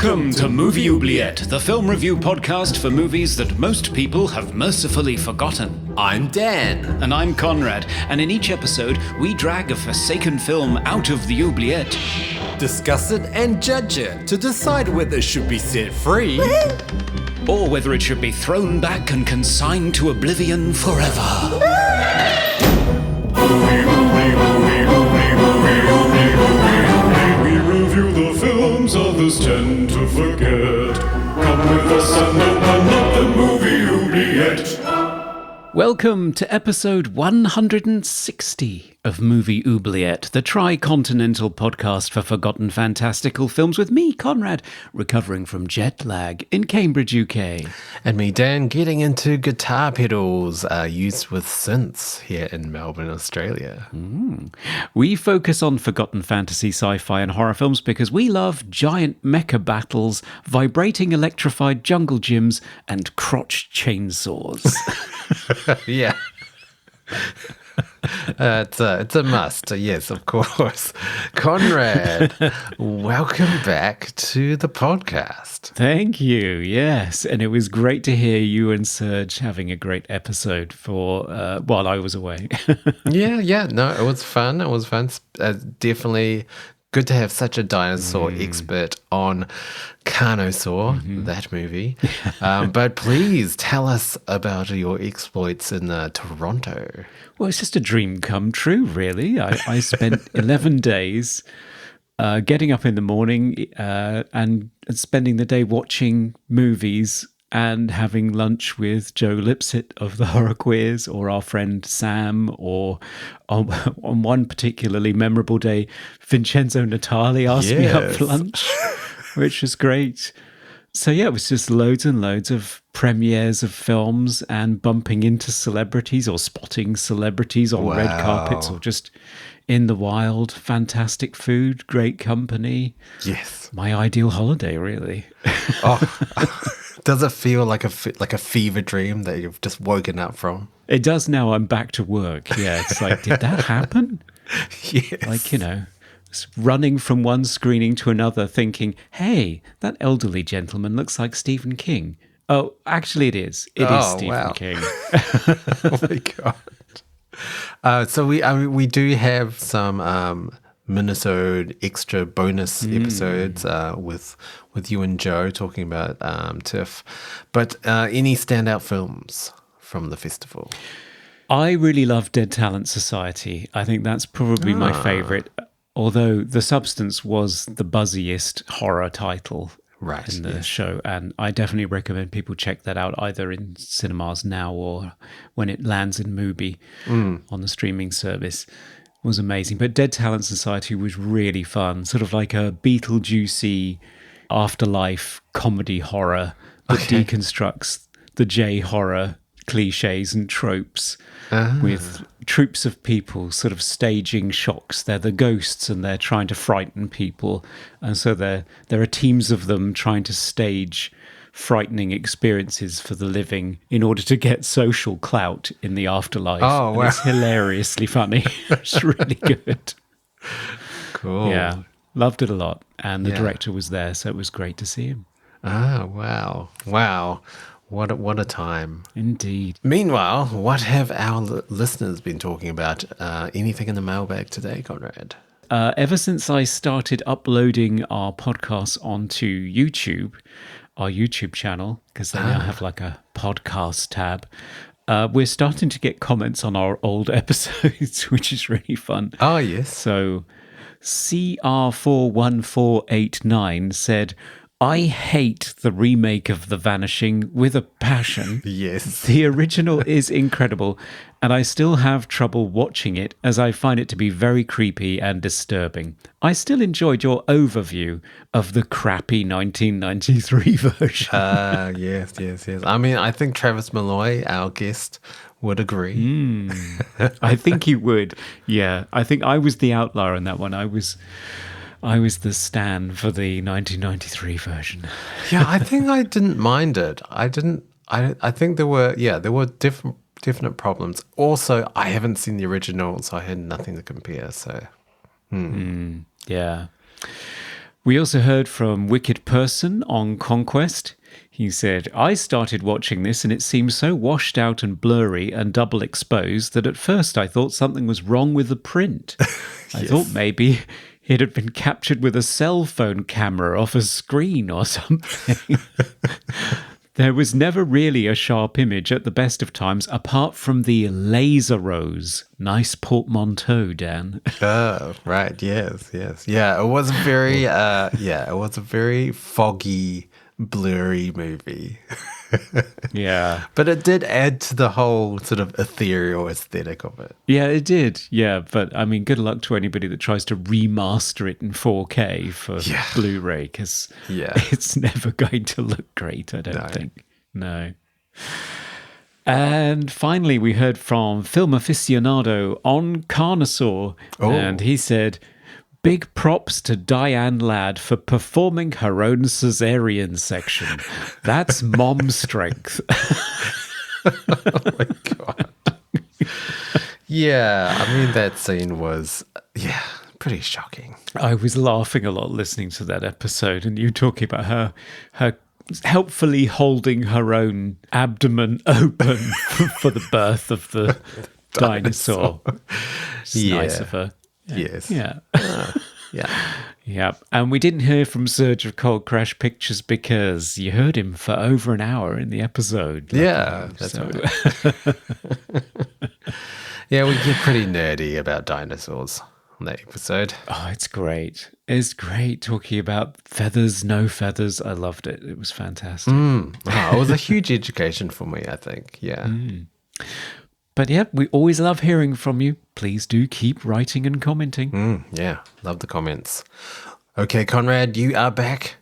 Welcome to Movie Oubliette, the film review podcast for movies that most people have mercifully forgotten. I'm Dan. And I'm Conrad, and in each episode, we drag a forsaken film out of the oubliette, Discuss it and judge it to decide whether it should be set free or whether it should be thrown back and consigned to oblivion forever. We review the films others tend to forget. Come with us and open up the movie oubliette. Welcome to episode 160 of Movie Oubliette, the tri-continental podcast for forgotten fantastical films with me, Conrad, recovering from jet lag in Cambridge, UK. And me, Dan, getting into guitar pedals used with synths here in Melbourne, Australia. We focus on forgotten fantasy, sci-fi and horror films because we love giant mecha battles, vibrating electrified jungle gyms and crotch chainsaws. Yeah. It's a must. Yes, of course. Conrad, welcome back to the podcast. Thank you. Yes. And it was great to hear you and Serge having a great episode for while I was away. Yeah. No, it was fun. Definitely good to have such a dinosaur expert on Carnosaur, that movie. But please tell us about your exploits in Toronto. Well, it's just a dream come true, really. I spent 11 days getting up in the morning and spending the day watching movies and having lunch with Joe Lipsett of the Horror Queers, or our friend Sam, or on one particularly memorable day, Vincenzo Natali asked me out for lunch, which was great. So yeah, it was just loads and loads of premieres of films and bumping into celebrities or spotting celebrities on red carpets or just in the wild. Fantastic food, great company. Yes. My ideal holiday, really. Does it feel like a fever dream that you've just woken up from? It does now. I'm back to work. Yeah, it's like, did that happen? Yes. Like, running from one screening to another thinking, hey, that elderly gentleman looks like Stephen King. Oh, actually it is. It is Stephen King. Oh my God. So we do have some Minnesota extra bonus episodes with you and Joe talking about TIFF. But any standout films from the festival? I really love Dead Talent Society. I think that's probably my favourite, although The Substance was the buzziest horror title in the show. And I definitely recommend people check that out either in cinemas now or when it lands in Mubi on the streaming service. It was amazing. But Dead Talent Society was really fun, sort of like a Beetlejuicy afterlife comedy horror that deconstructs the J-horror cliches and tropes with troops of people sort of staging shocks. They're the ghosts and they're trying to frighten people. And so there are teams of them trying to stage frightening experiences for the living in order to get social clout in the afterlife. Oh, wow. It's hilariously funny. It's really good. Cool. Yeah, loved it a lot. And the director was there, so it was great to see him. Wow. What a time. Indeed. Meanwhile, what have our listeners been talking about? Anything in the mailbag today, Conrad? Ever since I started uploading our podcasts onto YouTube, our YouTube channel, because they now have like a podcast tab, we're starting to get comments on our old episodes, which is really fun. Oh, yes. So CR41489 said, I hate the remake of The Vanishing with a passion. Yes. The original is incredible, and I still have trouble watching it as I find it to be very creepy and disturbing. I still enjoyed your overview of the crappy 1993 version. Yes. I mean, I think Travis Malloy, our guest, would agree. I think he would. Yeah, I think I was the outlier on that one. I was the stan for the 1993 version. Yeah, I think I didn't mind it. I think there were definite problems. Also, I haven't seen the original, so I had nothing to compare. So, yeah. We also heard from Wicked Person on Conquest. He said, I started watching this and it seemed so washed out and blurry and double exposed that at first I thought something was wrong with the print. I thought maybe it had been captured with a cell phone camera off a screen or something. There was never really a sharp image at the best of times, apart from the laser rose. Nice portmanteau, Dan. Oh, right. Yes. Yeah, it was a very foggy, blurry movie. Yeah. But it did add to the whole sort of ethereal aesthetic of it. Yeah, it did. Yeah, but I mean, good luck to anybody that tries to remaster it in 4K for Blu-ray, because it's never going to look great, I don't think. No. And finally, we heard from Film Aficionado on Carnosaur, and he said, big props to Diane Ladd for performing her own cesarean section. That's mom strength. Oh my God. Yeah, I mean, that scene was, pretty shocking. I was laughing a lot listening to that episode, and you talking about her helpfully holding her own abdomen open for the birth of the dinosaur. It's nice of her. Yes. Yeah. Yeah. And we didn't hear from Serge of Cold Crash Pictures because you heard him for over an hour in the episode. That's right. Yeah, we get pretty nerdy about dinosaurs on that episode. Oh, it's great. It's great talking about feathers, no feathers. I loved it. It was fantastic. It was a huge education for me, I think. Yeah. But yeah, we always love hearing from you. Please do keep writing and commenting. Yeah, love the comments. Okay, Conrad, you are back.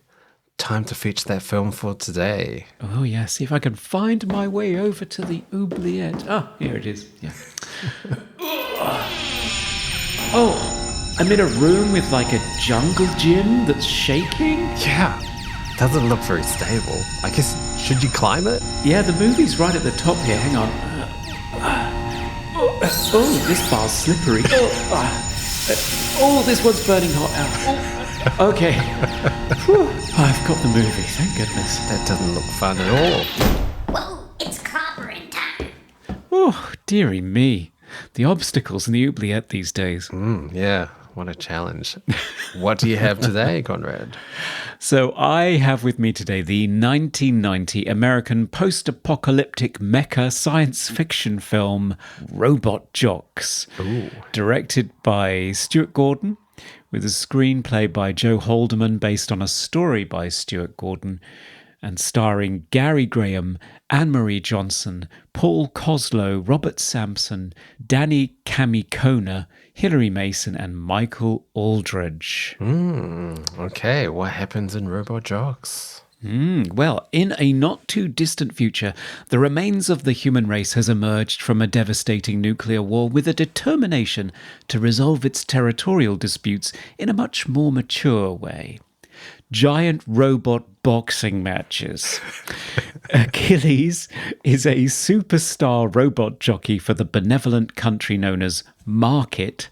Time to fetch that film for today. Oh, yeah. See if I can find my way over to the Oubliette. Ah, here it is. Yeah. Oh, I'm in a room with like a jungle gym that's shaking? Yeah. Doesn't look very stable. I guess, should you climb it? Yeah, the movie's right at the top here. Hang on. Oh, this bar's slippery. Oh, this one's burning hot. Okay. Whew. I've got the movie, thank goodness. That doesn't look fun at all. Whoa, it's clobbering time. Oh, dearie me. The obstacles in the Oubliette these days. Yeah, what a challenge. What do you have today, Conrad? So I have with me today the 1990 American post-apocalyptic mecha science fiction film Robot Jocks. Ooh. Directed by Stuart Gordon, with a screenplay by Joe Haldeman based on a story by Stuart Gordon, and starring Gary Graham, Anne-Marie Johnson, Paul Koslo, Robert Sampson, Danny Kamikona, Hilary Mason, and Michael Aldridge. Okay, what happens in Robot Jocks? Well, in a not-too-distant future, the remains of the human race has emerged from a devastating nuclear war with a determination to resolve its territorial disputes in a much more mature way. Giant robot boxing matches. Achilles is a superstar robot jockey for the benevolent country known as Market.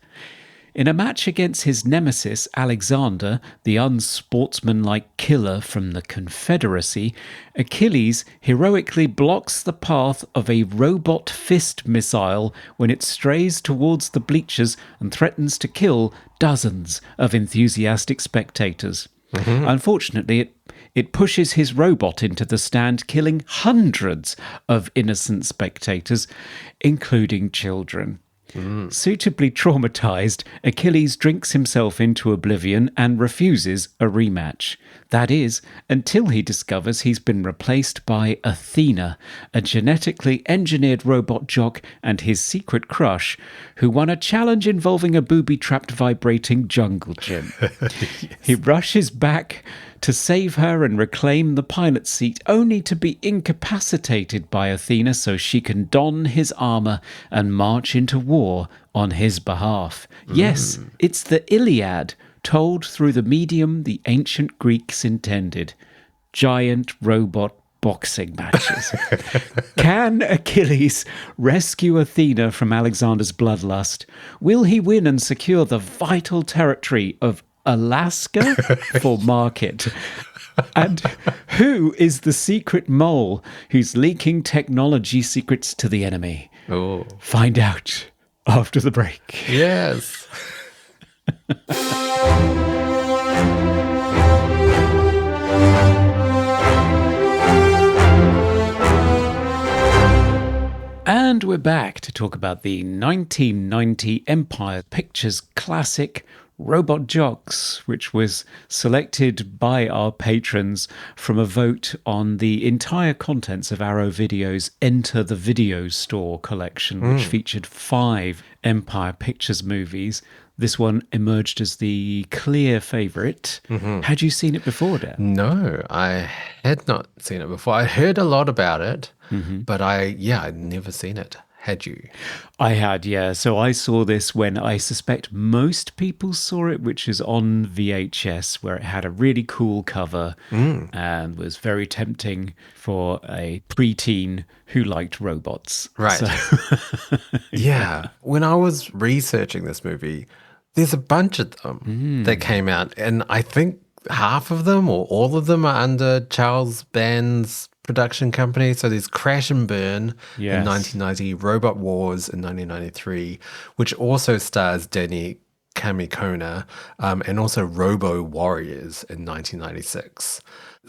In a match against his nemesis, Alexander, the unsportsmanlike killer from the Confederacy, Achilles heroically blocks the path of a robot fist missile when it strays towards the bleachers and threatens to kill dozens of enthusiastic spectators. Unfortunately, it pushes his robot into the stand, killing hundreds of innocent spectators, including children. Suitably traumatized, Achilles drinks himself into oblivion and refuses a rematch. That is, until he discovers he's been replaced by Athena, a genetically engineered robot jock and his secret crush, who won a challenge involving a booby-trapped vibrating jungle gym. He rushes back to save her and reclaim the pilot's seat, only to be incapacitated by Athena so she can don his armor and march into war on his behalf. Yes, it's the Iliad, told through the medium the ancient Greeks intended. Giant robot boxing matches. Can Achilles rescue Athena from Alexander's bloodlust? Will he win and secure the vital territory of Alaska for market? And who is the secret mole who's leaking technology secrets to the enemy? Oh. Find out after the break. Yes. And we're back to talk about the 1990 Empire Pictures classic Robot Jocks, which was selected by our patrons from a vote on the entire contents of Arrow Video's Enter the Video Store collection, which featured 5 Empire Pictures movies. This one emerged as the clear favourite. Had you seen it before, Dan? No, I had not seen it before. I heard a lot about it, but I'd never seen it. Had you? I had, yeah. So I saw this when I suspect most people saw it, which is on VHS, where it had a really cool cover and was very tempting for a preteen who liked robots. Right. So, yeah. When I was researching this movie, there's a bunch of them that came out, and I think half of them or all of them are under Charles Band's production company. So there's Crash and Burn in 1990, Robot Wars in 1993, which also stars Danny Kamikona, and also Robo Warriors in 1996.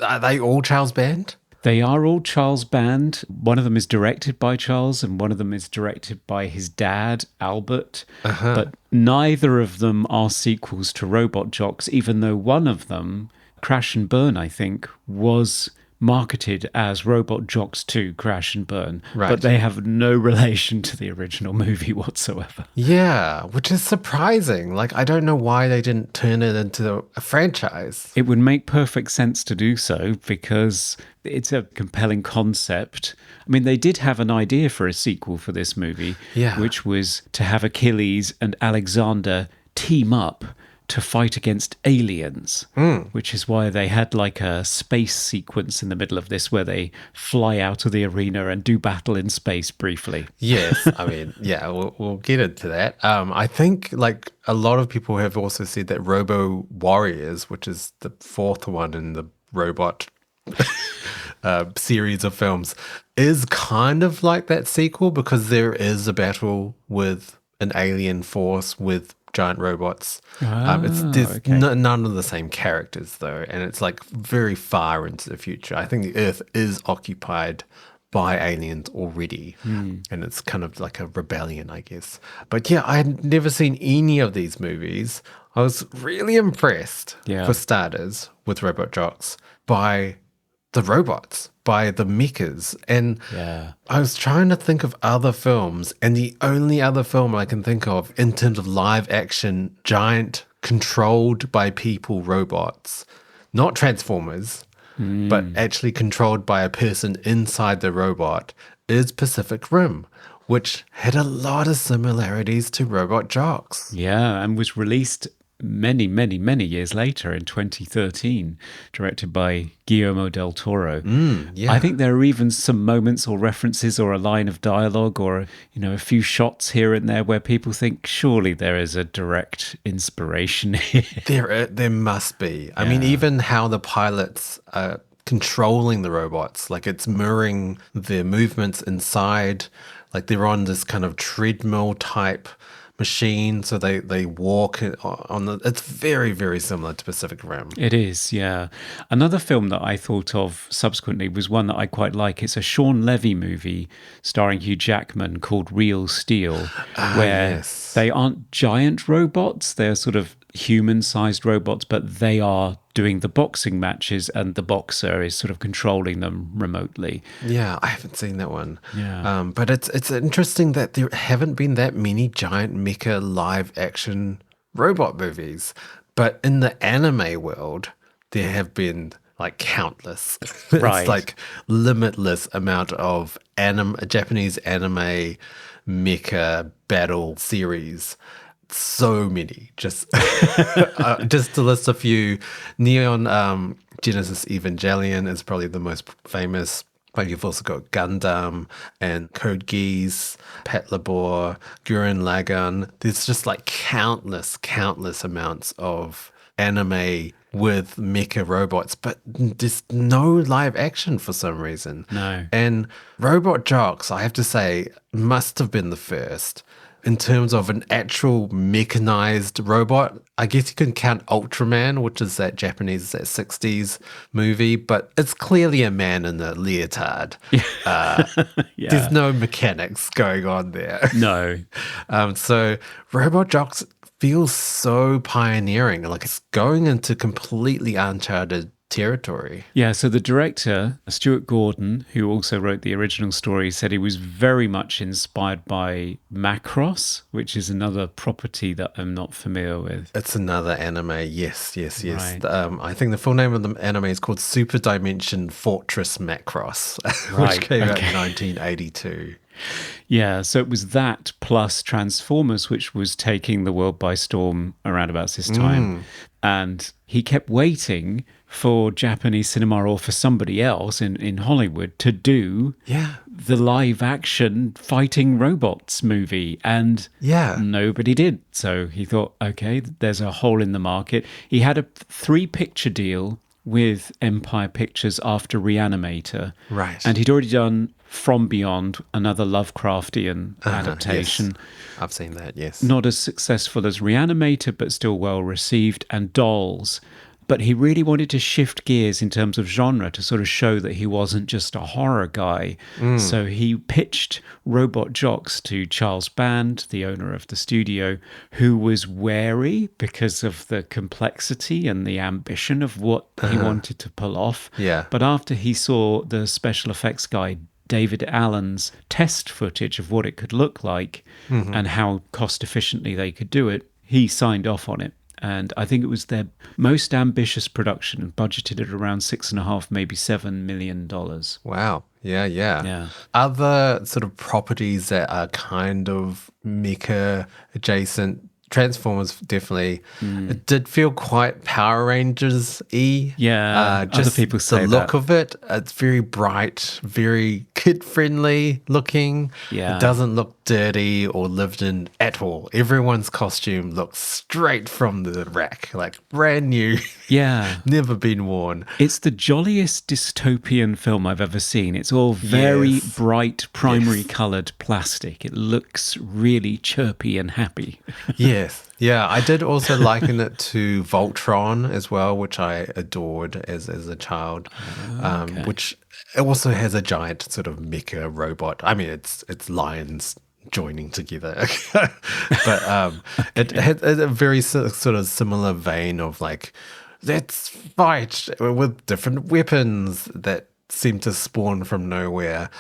Are they all Charles Band? they are all Charles Band. One of them is directed by Charles and one of them is directed by his dad, Albert. But neither of them are sequels to Robot Jocks, even though one of them, Crash and Burn, I think, was marketed as Robot Jocks 2 Crash and Burn, but they have no relation to the original movie whatsoever. Yeah, which is surprising. Like, I don't know why they didn't turn it into a franchise. It would make perfect sense to do so because it's a compelling concept. I mean, they did have an idea for a sequel for this movie, which was to have Achilles and Alexander team up to fight against aliens, which is why they had like a space sequence in the middle of this where they fly out of the arena and do battle in space briefly. Yes, I mean, yeah, we'll get into that. I think like a lot of people have also said that Robo Warriors, which is the fourth one in the robot series of films, is kind of like that sequel because there is a battle with an alien force with giant robots. There's none of the same characters though, and it's like very far into the future. I think the Earth is occupied by aliens already, and it's kind of like a rebellion, I guess. But yeah, I had never seen any of these movies. I was really impressed, for starters, with Robot Jocks by the robots, by the mechs. And I was trying to think of other films, and the only other film I can think of in terms of live action, giant, controlled by people robots, not Transformers, but actually controlled by a person inside the robot, is Pacific Rim, which had a lot of similarities to Robot Jocks. Yeah, and was released many, many, many years later in 2013, directed by Guillermo del Toro. I think there are even some moments or references or a line of dialogue or, you know, a few shots here and there where people think surely there is a direct inspiration here. There must be. I mean, even how the pilots are controlling the robots, like it's mirroring their movements inside, like they're on this kind of treadmill type machine, so they walk on the. It's very, very similar to Pacific Rim. It is, yeah. Another film that I thought of subsequently was one that I quite like. It's a Sean Levy movie starring Hugh Jackman called Real Steel, where they aren't giant robots, they're sort of human-sized robots, but they are doing the boxing matches and the boxer is sort of controlling them remotely. Yeah, I haven't seen that one. Yeah. But it's interesting that there haven't been that many giant mecha live action robot movies. But in the anime world, there have been like countless. It's like limitless amount of Japanese anime mecha battle series. So many, just to list a few. Neon Genesis Evangelion is probably the most famous, but you've also got Gundam and Code Geass, Patlabor, Gurren Lagann. There's just like countless amounts of anime with mecha robots, but there's no live action for some reason. No. And Robot Jocks, I have to say, must have been the first in terms of an actual mechanized robot. I guess you can count Ultraman, which is that 60s movie, but it's clearly a man in a leotard. Yeah. There's no mechanics going on there. No. So Robot Jocks feels so pioneering, like it's going into completely uncharted territory. Yeah, so the director, Stuart Gordon, who also wrote the original story, said he was very much inspired by Macross, which is another property that I'm not familiar with. It's another anime, yes. Right. I think the full name of the anime is called Super Dimension Fortress Macross, Right, which came out in 1982. Yeah, so it was that plus Transformers, which was taking the world by storm around about this time. And he kept waiting for Japanese cinema or for somebody else in Hollywood to do the live action fighting robots movie. And nobody did. So he thought, okay, there's a hole in the market. He had a 3-picture deal with Empire Pictures after Reanimator. Right. And he'd already done From Beyond, another Lovecraftian adaptation. Yes. I've seen that, yes. Not as successful as Reanimator, but still well received, and Dolls. But he really wanted to shift gears in terms of genre to sort of show that he wasn't just a horror guy. So he pitched Robot Jocks to Charles Band, the owner of the studio, who was wary because of the complexity and the ambition of what he wanted to pull off. Yeah. But after he saw the special effects guy David Allen's test footage of what it could look like and how cost efficiently they could do it, he signed off on it. And I think it was their most ambitious production, budgeted at around $6.5, maybe $7 million. Wow. Yeah. Other sort of properties that are kind of mecha adjacent, Transformers definitely. It did feel quite Power Rangers-y. Yeah, just other people say the look that. of it. It's very bright, very kid-friendly looking. Yeah. It doesn't look dirty or lived in at all. Everyone's costume looks straight from the rack, like brand new. Yeah. Never been worn. It's the jolliest dystopian film I've ever seen. It's all very bright, primary coloured plastic. It looks really chirpy and happy. Yes. Yeah, I did also liken it to Voltron as well, which I adored as a child, which also has a giant sort of mecha robot. I mean, it's lions joining together, but it had a very sort of similar vein of like, let's fight with different weapons that seem to spawn from nowhere.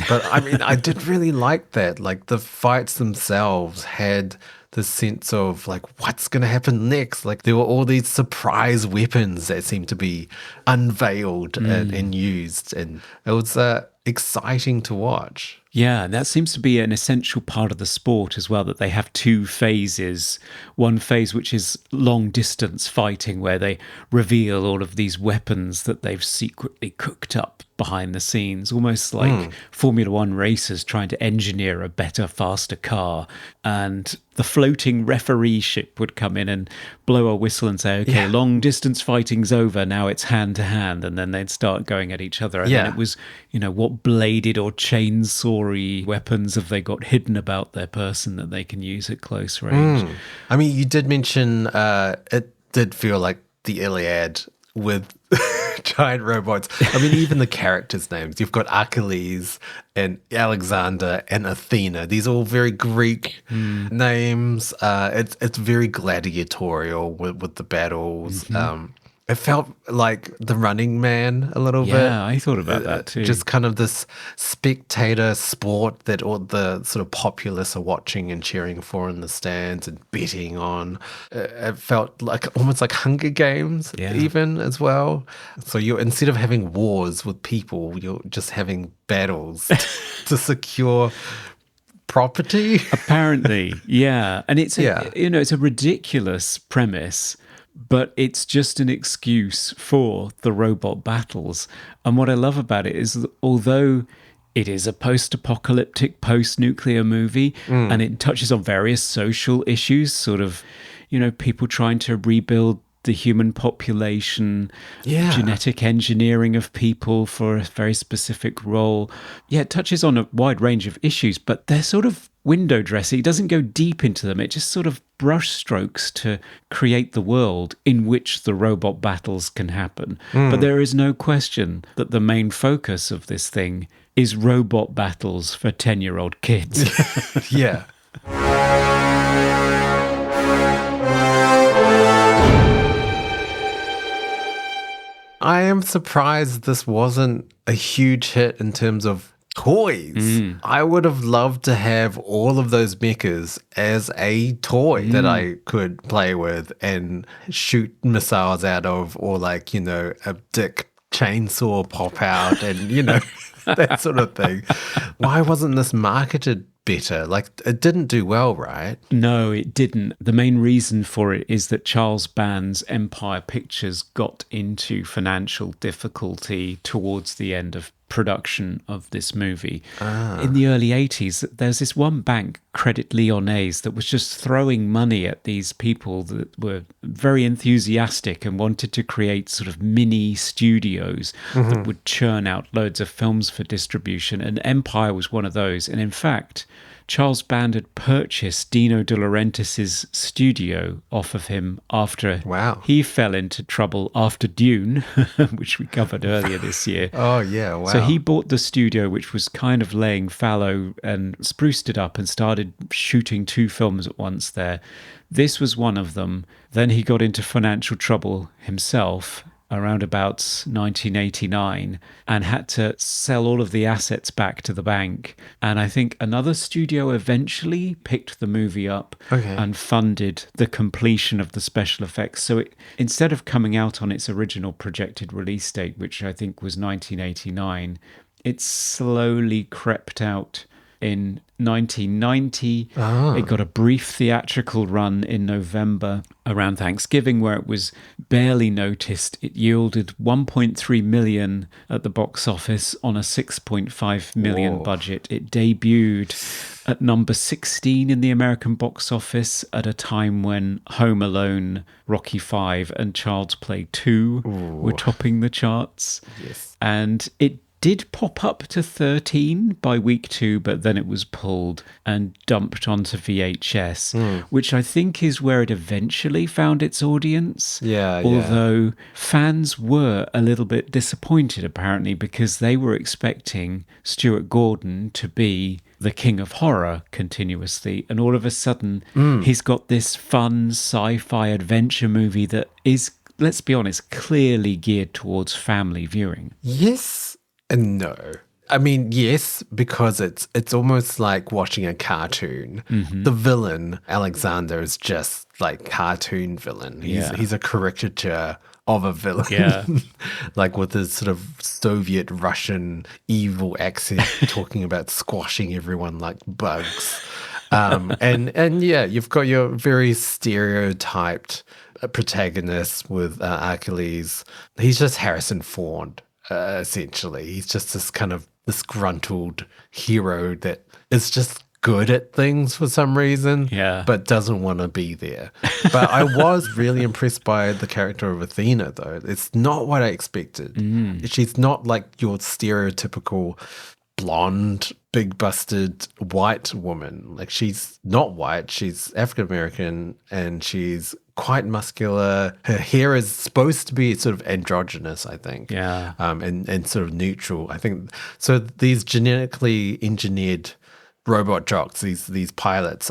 But I mean, I did really like that. Like the fights themselves had the sense of like, what's going to happen next? Like there were all these surprise weapons that seemed to be unveiled and used. And it was exciting to watch. Yeah, that seems to be an essential part of the sport as well, that they have 2 phases. One phase which is long distance fighting, where they reveal all of these weapons that they've secretly cooked up behind the scenes, almost like Formula One racers trying to engineer a better, faster car. And the floating referee ship would come in and blow a whistle and say, okay, long distance fighting's over, now it's hand to hand. And then they'd start going at each other. And then it was, what bladed or chainsaw weapons have they got hidden about their person that they can use at close range? I mean, you did mention it did feel like the Iliad with giant robots. I mean, even the characters' names. You've got Achilles and Alexander and Athena. These are all very Greek names. It's very gladiatorial with the battles. It felt like The Running Man a little bit. Yeah, I thought about that too. Just kind of this spectator sport that all the sort of populace are watching and cheering for in the stands and betting on. It felt like almost like Hunger Games even as well. So you're, instead of having wars with people, you're just having battles to secure property. Apparently, yeah. And it's it's a ridiculous premise, but it's just an excuse for the robot battles. And what I love about it is that although it is a post-apocalyptic, post-nuclear movie, and it touches on various social issues, sort of, people trying to rebuild the human population, genetic engineering of people for a very specific role. Yeah, it touches on a wide range of issues, but they're sort of window dressing. It doesn't go deep into them. It just sort of brush strokes to create the world in which the robot battles can happen. But there is no question that the main focus of this thing is robot battles for 10-year-old kids. Yeah. I am surprised this wasn't a huge hit in terms of toys. I would have loved to have all of those mechas as a toy that I could play with and shoot missiles out of, or like, you know, a dick chainsaw pop out and, you know, that sort of thing. Why wasn't this marketed better? Like, it didn't do well, right? No, it didn't. The main reason for it is that Charles Band's Empire Pictures got into financial difficulty towards the end of production of this movie. In the early 80s, there's this one bank, Credit Lyonnais, that was just throwing money at these people that were very enthusiastic and wanted to create sort of mini studios that would churn out loads of films for distribution. And Empire was one of those. And in fact, Charles Band had purchased Dino De Laurentiis' studio off of him after he fell into trouble after Dune, which we covered earlier this year. Oh, yeah, wow. So he bought the studio, which was kind of laying fallow, and spruced it up and started shooting 2 films at once there. This was one of them. Then he got into financial trouble himself around about 1989 and had to sell all of the assets back to the bank. And I think another studio eventually picked the movie up and funded the completion of the special effects. So it, instead of coming out on its original projected release date, which I think was 1989, it slowly crept out in 1990. It got a brief theatrical run in November around Thanksgiving where it was barely noticed. It yielded 1.3 million at the box office on a 6.5 million budget. It debuted at number 16 in the American box office at a time when Home Alone, Rocky V and Child's Play 2 were topping the charts. And it did pop up to 13 by week 2, but then it was pulled and dumped onto VHS, which I think is where it eventually found its audience. Although fans were a little bit disappointed, apparently, because they were expecting Stuart Gordon to be the king of horror continuously, and all of a sudden he's got this fun sci-fi adventure movie that is, let's be honest, clearly geared towards family viewing. Yes and no. I mean, yes, because it's almost like watching a cartoon. The villain, Alexander, is just like cartoon villain. He's a caricature of a villain. Like with his sort of Soviet Russian evil accent talking about squashing everyone like bugs. And yeah, you've got your very stereotyped protagonist with Achilles. He's just Harrison Ford. Essentially, he's just this kind of disgruntled hero that is just good at things for some reason, but doesn't want to be there. But I was really impressed by the character of Athena, though. It's not what I expected. She's not like your stereotypical blonde, big-busted white woman. Like, she's not white. She's African-American, and she's quite muscular. Her hair is supposed to be sort of androgynous, I think. And sort of neutral. I think so. These genetically engineered robot jocks, these pilots,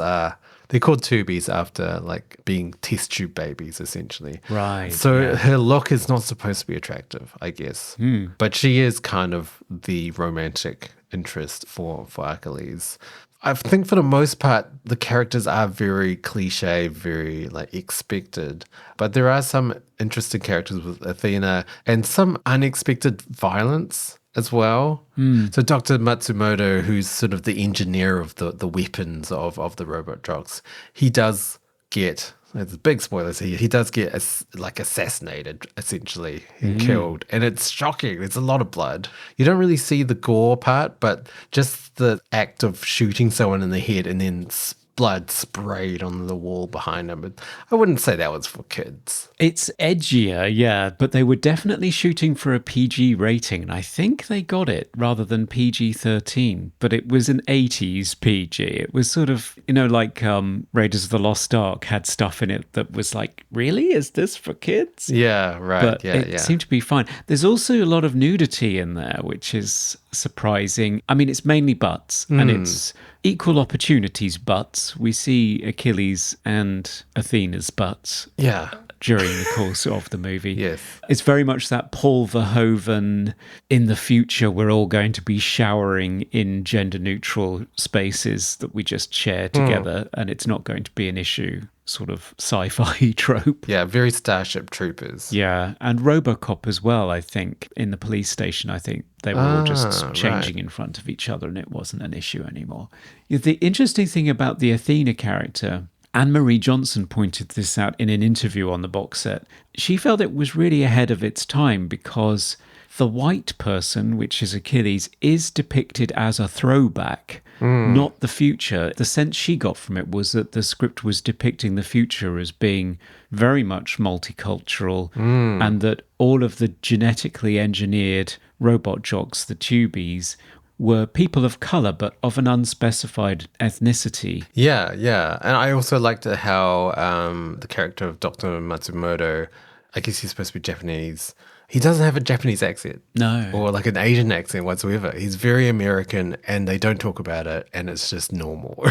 they're called tubies after like being test tube babies, essentially. So her look is not supposed to be attractive, I guess. But she is kind of the romantic interest for Achilles. I think for the most part, the characters are very cliche, very like expected. But there are some interesting characters with Athena and some unexpected violence as well. So Dr. Matsumoto, who's sort of the engineer of the weapons of the robot jocks, he does get, it's big spoilers here, he does get assassinated, essentially, and killed. And it's shocking. There's a lot of blood. You don't really see the gore part, but just the act of shooting someone in the head and then blood sprayed on the wall behind him. But I wouldn't say that was for kids. It's edgier, yeah, but they were definitely shooting for a PG rating, and I think they got it rather than PG-13, but it was an 80s PG. It was sort of, like Raiders of the Lost Ark had stuff in it that was like, really? Is this for kids? Yeah, right. But yeah, it seemed to be fine. There's also a lot of nudity in there, which is surprising. I mean, it's mainly butts, and it's equal opportunities butts. We see Achilles and Athena's butts. Yeah. During the course of the movie. Yes. It's very much that Paul Verhoeven, in the future, we're all going to be showering in gender-neutral spaces that we just share together, and it's not going to be an issue sort of sci-fi trope. Yeah, very Starship Troopers. Yeah, and RoboCop as well, I think, in the police station, I think they were all just changing in front of each other and it wasn't an issue anymore. The interesting thing about the Athena character, Anne-Marie Johnson pointed this out in an interview on the box set. She felt it was really ahead of its time because the white person, which is Achilles, is depicted as a throwback, not the future. The sense she got from it was that the script was depicting the future as being very much multicultural and that all of the genetically engineered robot jocks, the tubies, were people of colour, but of an unspecified ethnicity. Yeah. And I also liked how the character of Dr. Matsumoto, I guess he's supposed to be Japanese. He doesn't have a Japanese accent. No. Or like an Asian accent whatsoever. He's very American and they don't talk about it and it's just normal.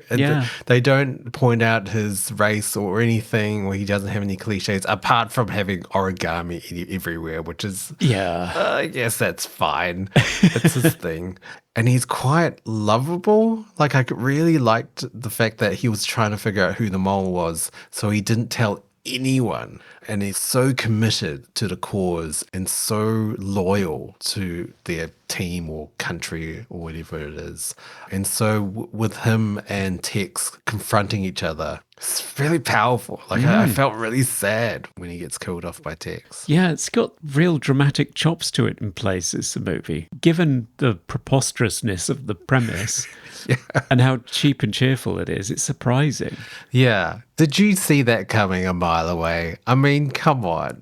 And they don't point out his race or anything, or he doesn't have any cliches apart from having origami everywhere, which is, I guess that's fine. It's his thing. And he's quite lovable. Like, I really liked the fact that he was trying to figure out who the mole was, so he didn't tell anyone. And he's so committed to the cause and so loyal to their team or country or whatever it is. And so with him and Tex confronting each other, it's really powerful. Like I felt really sad when he gets killed off by Tex. Yeah, it's got real dramatic chops to it in places, the movie. Given the preposterousness of the premise and how cheap and cheerful it is, it's surprising. Yeah. Did you see that coming a mile away? I mean, come on.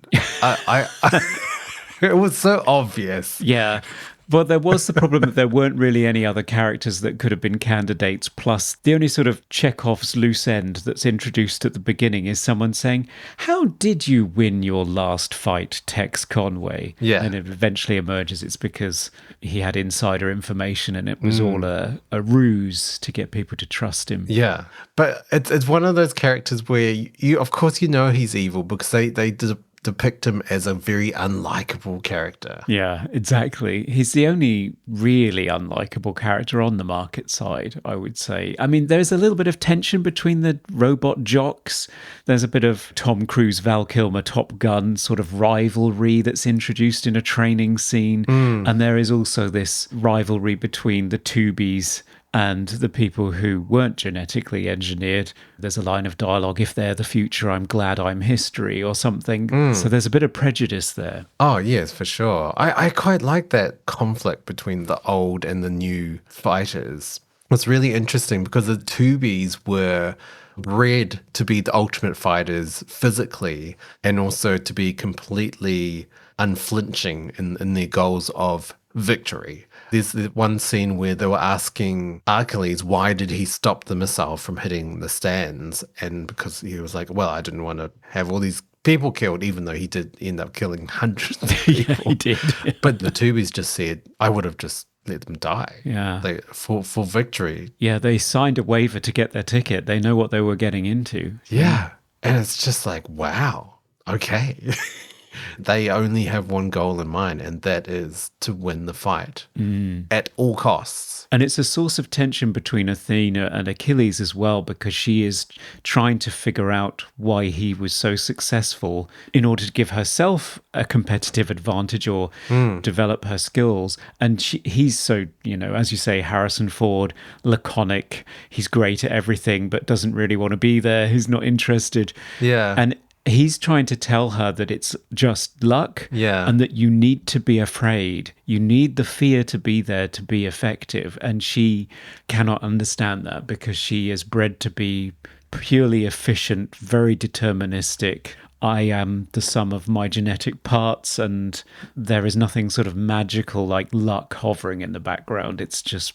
It was so obvious. Yeah. But there was the problem that there weren't really any other characters that could have been candidates. Plus, the only sort of Chekhov's loose end that's introduced at the beginning is someone saying, "How did you win your last fight, Tex Conway?" Yeah. And it eventually emerges it's because he had insider information and it was all a ruse to get people to trust him. Yeah. But it's one of those characters where you of course, he's evil because they depict him as a very unlikable character. Yeah, exactly. He's the only really unlikable character on the market side, I would say. I mean, there's a little bit of tension between the robot jocks. There's a bit of Tom Cruise, Val Kilmer, Top Gun sort of rivalry that's introduced in a training scene. And there is also this rivalry between the tubies and the people who weren't genetically engineered. There's a line of dialogue, "If they're the future, I'm glad I'm history," or something. So there's a bit of prejudice there. Oh, yes, for sure. I quite like that conflict between the old and the new fighters. It's really interesting because the tubies were bred to be the ultimate fighters physically and also to be completely unflinching in their goals of victory. There's the one scene where they were asking Achilles why did he stop the missile from hitting the stands, and because he was like, well, I didn't want to have all these people killed, even though he did end up killing hundreds of people. Yeah, he did. But the tubies just said, I would have just let them die. Yeah. For victory. Yeah, they signed a waiver to get their ticket. They know what they were getting into. Yeah. And it's just like, wow, okay. They only have one goal in mind, and that is to win the fight at all costs. And it's a source of tension between Athena and Achilles as well, because she is trying to figure out why he was so successful in order to give herself a competitive advantage or develop her skills. And he's so, as you say, Harrison Ford, laconic. He's great at everything, but doesn't really want to be there. He's not interested. Yeah. And he's trying to tell her that it's just luck, and that you need to be afraid. You need the fear to be there to be effective. And she cannot understand that because she is bred to be purely efficient, very deterministic. I am the sum of my genetic parts, and there is nothing sort of magical like luck hovering in the background. It's just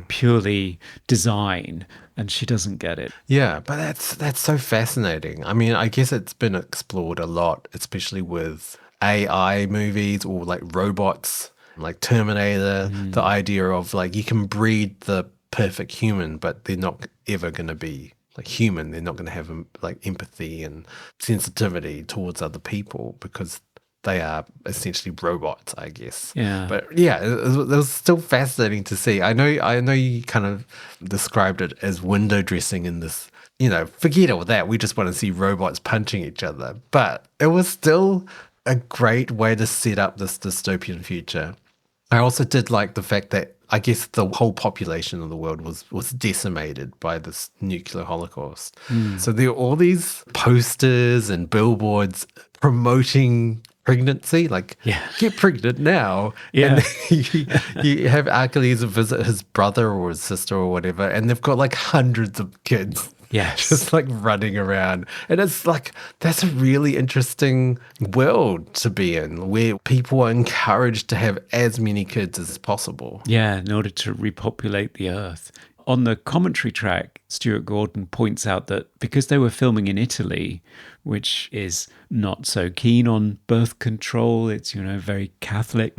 purely design, and she doesn't get it. Yeah, but that's so fascinating. I mean, I guess it's been explored a lot, especially with AI movies or like robots, like Terminator, the idea of like you can breed the perfect human, but they're not ever going to be like human. They're not going to have like empathy and sensitivity towards other people because they are essentially robots, I guess. Yeah. But yeah, it was still fascinating to see. I know you kind of described it as window dressing in this, forget all that. We just want to see robots punching each other. But it was still a great way to set up this dystopian future. I also did like the fact that I guess the whole population of the world was decimated by this nuclear holocaust. So there are all these posters and billboards promoting pregnancy, like get pregnant now. Yeah. And you have Achilles visit his brother or his sister or whatever, and they've got like hundreds of kids. Yes. Just like running around. And it's like, that's a really interesting world to be in where people are encouraged to have as many kids as possible. Yeah, in order to repopulate the earth. On the commentary track, Stuart Gordon points out that because they were filming in Italy, which is not so keen on birth control, it's, very Catholic,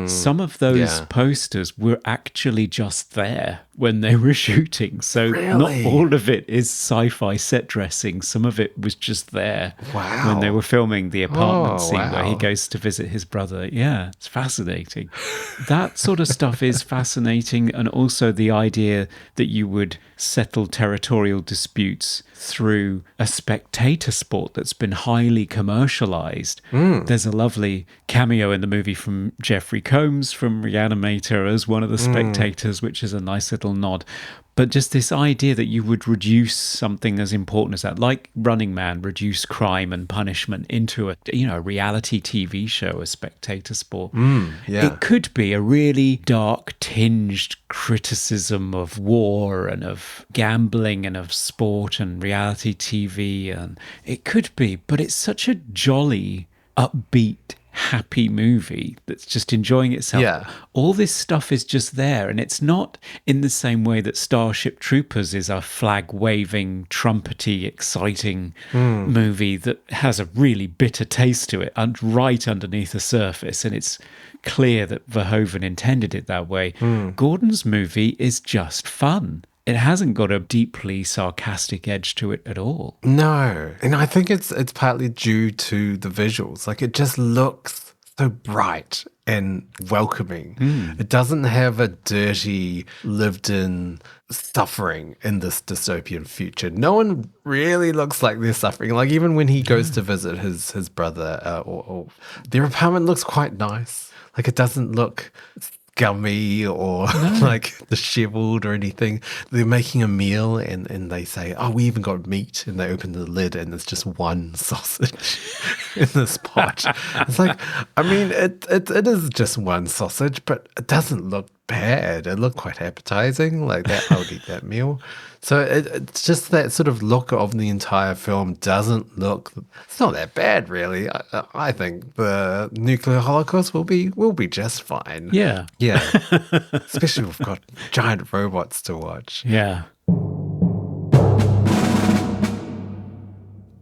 some of those posters were actually just there when they were shooting. So not all of it is sci-fi set dressing. Some of it was just there when they were filming the apartment scene where he goes to visit his brother. Yeah, it's fascinating. That sort of stuff is fascinating. And also the idea that you would settle territorial disputes through a spectator sport that's been highly commercialized. There's a lovely cameo in the movie from Jeffrey Combs from Reanimator as one of the spectators, which is a nice little nod. But just this idea that you would reduce something as important as that, like Running Man reduce crime and punishment into a reality TV show, a spectator sport. It could be a really dark tinged criticism of war and of gambling and of sport and reality TV, and it could be, but it's such a jolly, upbeat, happy movie that's just enjoying itself. All this stuff is just there, and it's not in the same way that Starship Troopers is a flag waving, trumpety, exciting movie that has a really bitter taste to it and right underneath the surface, and it's clear that Verhoeven intended it that way. Gordon's movie is just fun. It hasn't got a deeply sarcastic edge to it at all. No. And I think it's partly due to the visuals. Like, it just looks so bright and welcoming. It doesn't have a dirty, lived-in suffering in this dystopian future. No one really looks like they're suffering. Like, even when he goes to visit his brother, or their apartment looks quite nice. Like, it doesn't look gummy or like disheveled or anything. They're making a meal and they say, oh, we even got meat, and they open the lid and it's just one sausage in this pot. It's like, I mean, it is just one sausage, but it doesn't look bad. It looked quite appetizing. Like that, I would eat that meal. So it's just that sort of look of the entire film doesn't look. It's not that bad, really. I think the nuclear holocaust will be just fine. Yeah. Especially if we've got giant robots to watch. Yeah.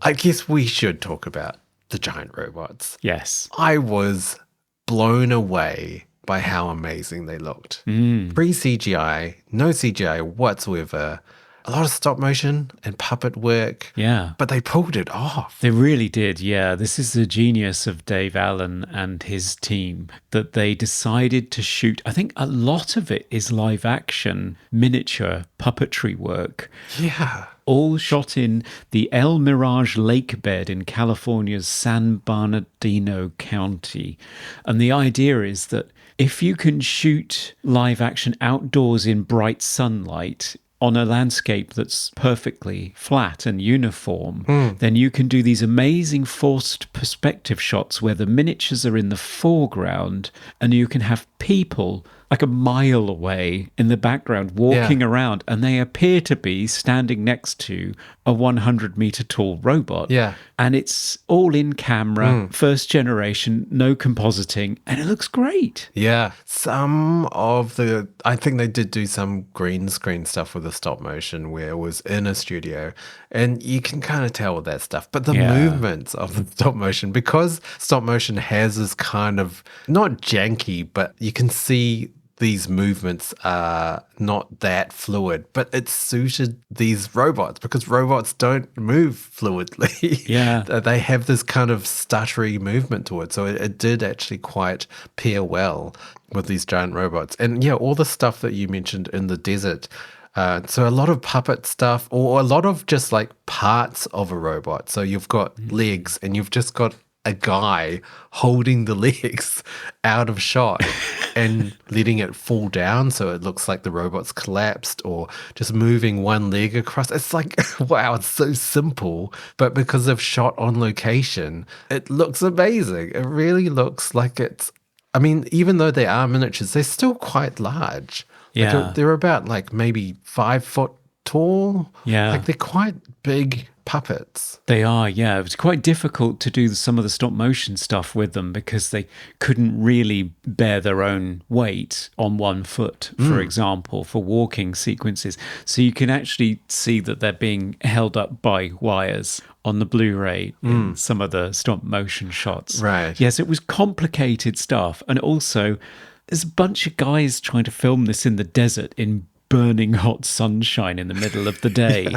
I guess we should talk about the giant robots. Yes. I was blown away by how amazing they looked. Pre-CGI, no CGI whatsoever. A lot of stop motion and puppet work. Yeah. But they pulled it off. They really did, yeah. This is the genius of Dave Allen and his team, that they decided to shoot. I think a lot of it is live action, miniature puppetry work. Yeah. All shot in the El Mirage lake bed in California's San Bernardino County. And the idea is that if you can shoot live action outdoors in bright sunlight, on a landscape that's perfectly flat and uniform, then you can do these amazing forced perspective shots where the miniatures are in the foreground and you can have people like a mile away in the background walking around, and they appear to be standing next to a 100-meter tall robot. Yeah. And it's all in camera, first generation, no compositing, and it looks great. Yeah. I think they did do some green screen stuff with the stop motion where it was in a studio, and you can kind of tell with that stuff. But the movements of the stop motion, because stop motion has this kind of, not janky, but you can see these movements are not that fluid, but it suited these robots because robots don't move fluidly. Yeah. They have this kind of stuttery movement to it. So it did actually quite pair well with these giant robots. And yeah, all the stuff that you mentioned in the desert. So a lot of puppet stuff, or a lot of just like parts of a robot. So you've got legs and you've just got a guy holding the legs out of shot and letting it fall down so it looks like the robot's collapsed, or just moving one leg across. It's like, wow, it's so simple, but because they've shot on location, it looks amazing. It really looks like it's, I mean, even though they are miniatures, they're still quite large. Yeah. Like they're about like maybe 5 foot tall. Yeah. Like they're quite big puppets. They are, yeah. It was quite difficult to do some of the stop motion stuff with them because they couldn't really bear their own weight on one foot, for example, for walking sequences. So you can actually see that they're being held up by wires on the Blu-ray in some of the stop motion shots. Right. Yes, it was complicated stuff. And also, there's a bunch of guys trying to film this in the desert in burning hot sunshine in the middle of the day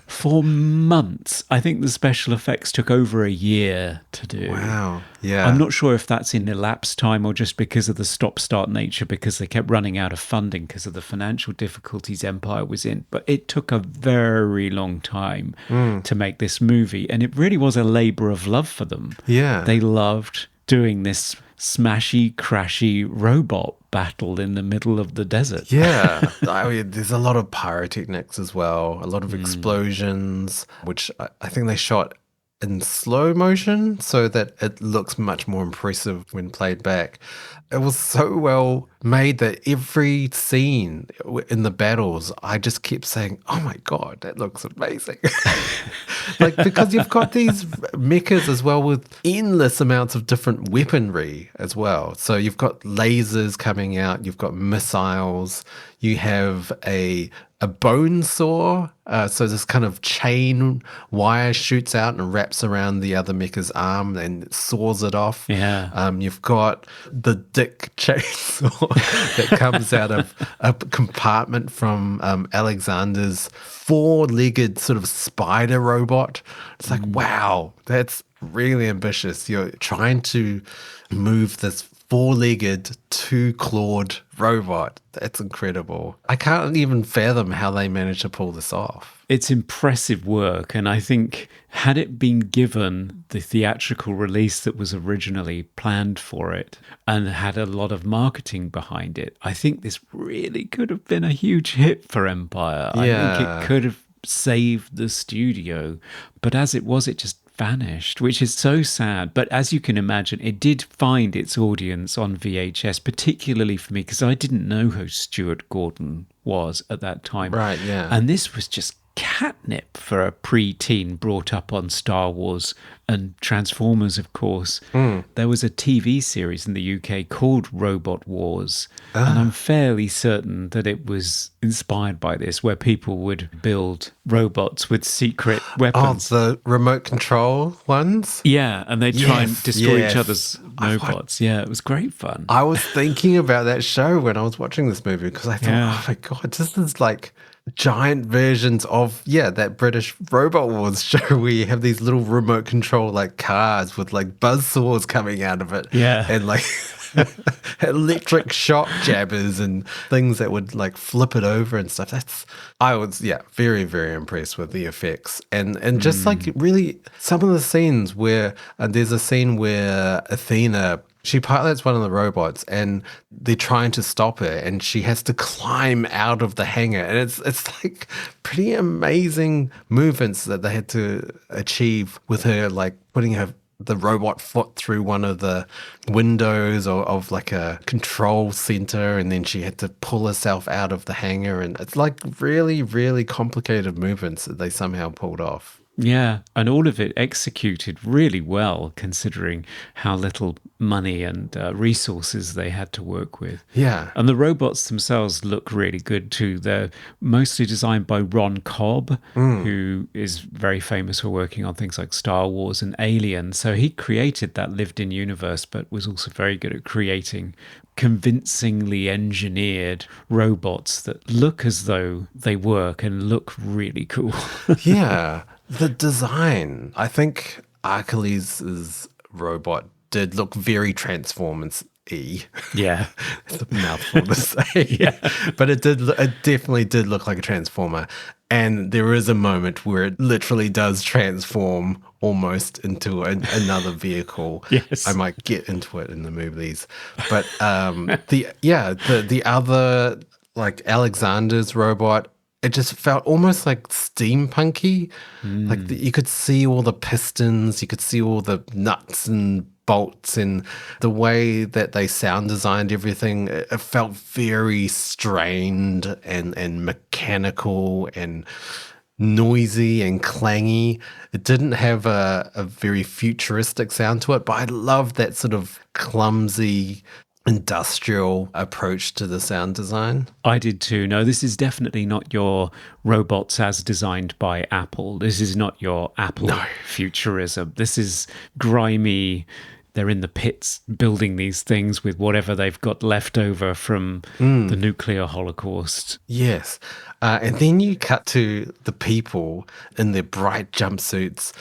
for months. I think the special effects took over a year to do. Wow. Yeah. I'm not sure if that's in elapsed time or just because of the stop-start nature, because they kept running out of funding because of the financial difficulties Empire was in. But it took a very long time to make this movie, and it really was a labor of love for them. Yeah. They loved doing this smashy, crashy robot battle in the middle of the desert. Yeah. I mean, there's a lot of pyrotechnics as well, a lot of explosions, which I think they shot in slow motion so that it looks much more impressive when played back. It was so well made that every scene in the battles, I just kept saying, oh my God, that looks amazing. Like, because you've got these mechas as well with endless amounts of different weaponry as well. So you've got lasers coming out, you've got missiles, you have a bone saw. So this kind of chain wire shoots out and wraps around the other mecha's arm and saws it off. Yeah. You've got the dick chainsaw that comes out of a compartment from Alexander's 4-legged sort of spider robot. It's like, wow, that's really ambitious. You're trying to move this 4-legged, 2-clawed robot. That's incredible. I can't even fathom how they managed to pull this off. It's impressive work, and I think had it been given the theatrical release that was originally planned for it and had a lot of marketing behind it, I think this really could have been a huge hit for Empire. I think it could have saved the studio, but as it was, it just vanished, which is so sad. But as you can imagine, it did find its audience on VHS, particularly for me, because I didn't know who Stuart Gordon was at that time. Right, yeah. And this was just catnip for a pre-teen brought up on Star Wars and Transformers, of course. There was a TV series in the UK called Robot Wars, and I'm fairly certain that it was inspired by this, where people would build robots with secret weapons. Oh, the remote control ones? Yeah, and they'd try and Yes, destroy yes. each other's robots. Yeah, it was great fun. I was thinking about that show when I was watching this movie because I thought, Yeah. oh my God, this is like giant versions of, that British Robot Wars show where you have these little remote control like cars with like buzzsaws coming out of it. Yeah. And like electric shock jabbers and things that would like flip it over and stuff. I was, very, very impressed with the effects. And just like really some of the scenes where there's a scene where Athena She pilots one of the robots and they're trying to stop her and she has to climb out of the hangar. And it's like pretty amazing movements that they had to achieve with her, like putting the robot foot through one of the windows of like a control center, and then she had to pull herself out of the hangar. And it's like really, really complicated movements that they somehow pulled off. Yeah, and all of it executed really well, considering how little money and resources they had to work with. Yeah. And the robots themselves look really good too. They're mostly designed by Ron Cobb, who is very famous for working on things like Star Wars and Alien. So he created that lived-in universe, but was also very good at creating convincingly engineered robots that look as though they work and look really cool. Yeah. The design, I think Achilles' robot did look very Transformers-y. Yeah. It's a mouthful to say. Yeah. But it definitely did look like a Transformer. And there is a moment where it literally does transform almost into another vehicle. Yes. I might get into it in the movies. But the other, like Alexander's robot, it just felt almost like steampunky. Like you could see all the pistons, you could see all the nuts and bolts, and the way that they sound designed everything, it felt very strained and mechanical and noisy and clangy. It didn't have a very futuristic sound to it, but I love that sort of clumsy industrial approach to the sound design. I did too. No, this is definitely not your robots as designed by Apple. This is not your Apple futurism. This is grimy. They're in the pits building these things with whatever they've got left over from the nuclear holocaust. Yes. And then you cut to the people in their bright jumpsuits.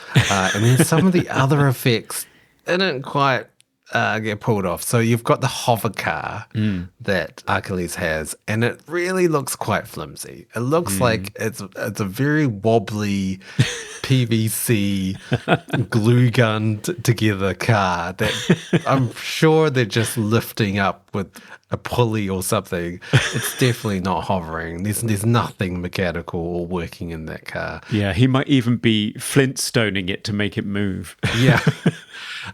And then some of the other effects didn't quite get pulled off. So you've got the hover car that Achilles has, and it really looks quite flimsy. It looks like it's a very wobbly PVC glue gun together car that I'm sure they're just lifting up with a pulley or something. It's definitely not hovering. There's nothing mechanical or working in that car. Yeah, he might even be Flintstoning it to make it move. Yeah.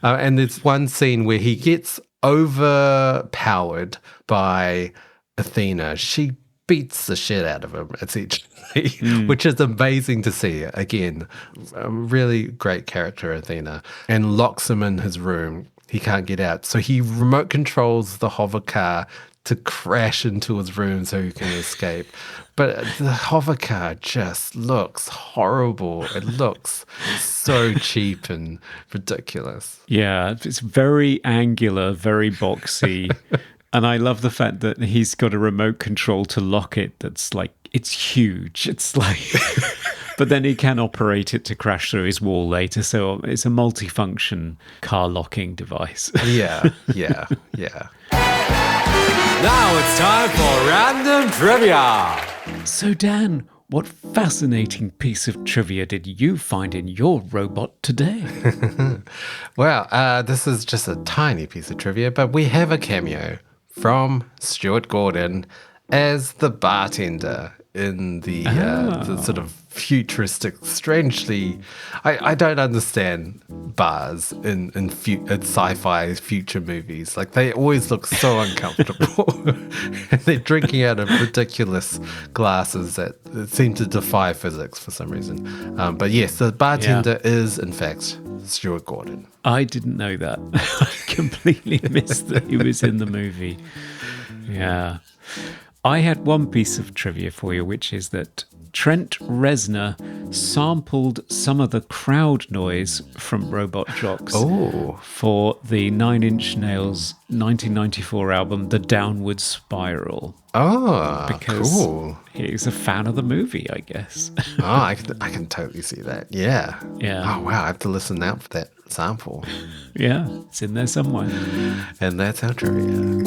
And there's one scene where he gets overpowered by Athena. She beats the shit out of him, essentially, which is amazing to see. Again, a really great character, Athena, and locks him in his room. He can't get out. So he remote controls the hover car to crash into his room so he can escape. But the hover car just looks horrible. It looks so cheap and ridiculous. Yeah, it's very angular, very boxy. And I love the fact that he's got a remote control to lock it that's like, it's huge. It's like, but then he can operate it to crash through his wall later. So it's a multifunction car locking device. Yeah. Now it's time for Random Trivia. So Dan, what fascinating piece of trivia did you find in your robot today? Well, this is just a tiny piece of trivia, but we have a cameo from Stuart Gordon as the bartender in the sort of futuristic, strangely, I don't understand bars in sci-fi future movies. Like, they always look so uncomfortable. And they're drinking out of ridiculous glasses that seem to defy physics for some reason. But yes, the bartender is in fact Stuart Gordon. I didn't know that. I completely missed that he was in the movie. Yeah. I had one piece of trivia for you, which is that Trent Reznor sampled some of the crowd noise from Robot Jox for the Nine Inch Nails 1994 album, The Downward Spiral. Oh, because cool. He's a fan of the movie, I guess. Oh, I can totally see that. Yeah. Yeah. Oh, wow. I have to listen out for that sample. Yeah, it's in there somewhere. And that's our trivia.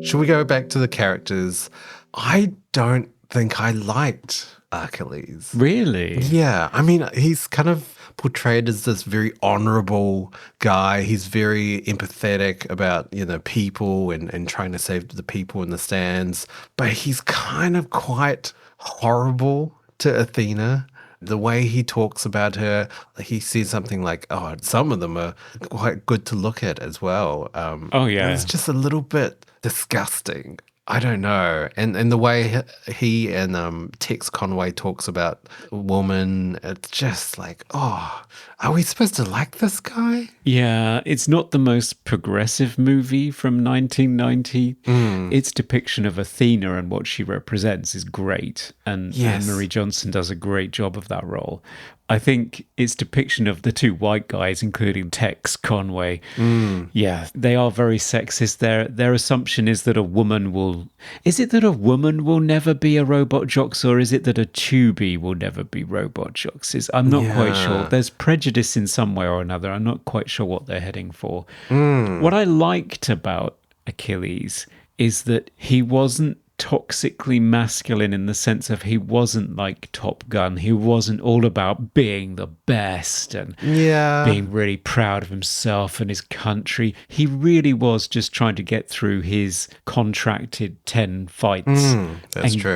Should we go back to the characters? I don't think I liked Achilles. Really? Yeah. I mean, he's kind of portrayed as this very honorable guy. He's very empathetic about, people and trying to save the people in the stands. But he's kind of quite horrible to Athena. The way he talks about her, he says something like, oh, some of them are quite good to look at as well. Oh, yeah. It's just a little bit disgusting. I don't know. And the way he and Tex Conway talks about woman, it's just like, oh, are we supposed to like this guy? Yeah, it's not the most progressive movie from 1990. Its depiction of Athena and what she represents is great. And Anne-Marie Johnson does a great job of that role. I think its depiction of the two white guys, including Tex Conway, they are very sexist. Their assumption is that a woman will... Is it that a woman will never be a robot jocks, or is it that a tubie will never be robot jocks? I'm not quite sure. There's prejudice in some way or another. I'm not quite sure what they're heading for. What I liked about Achilles is that he wasn't toxically masculine in the sense of he wasn't like Top Gun. He wasn't all about being the best and being really proud of himself and his country. He really was just trying to get through his contracted 10 fights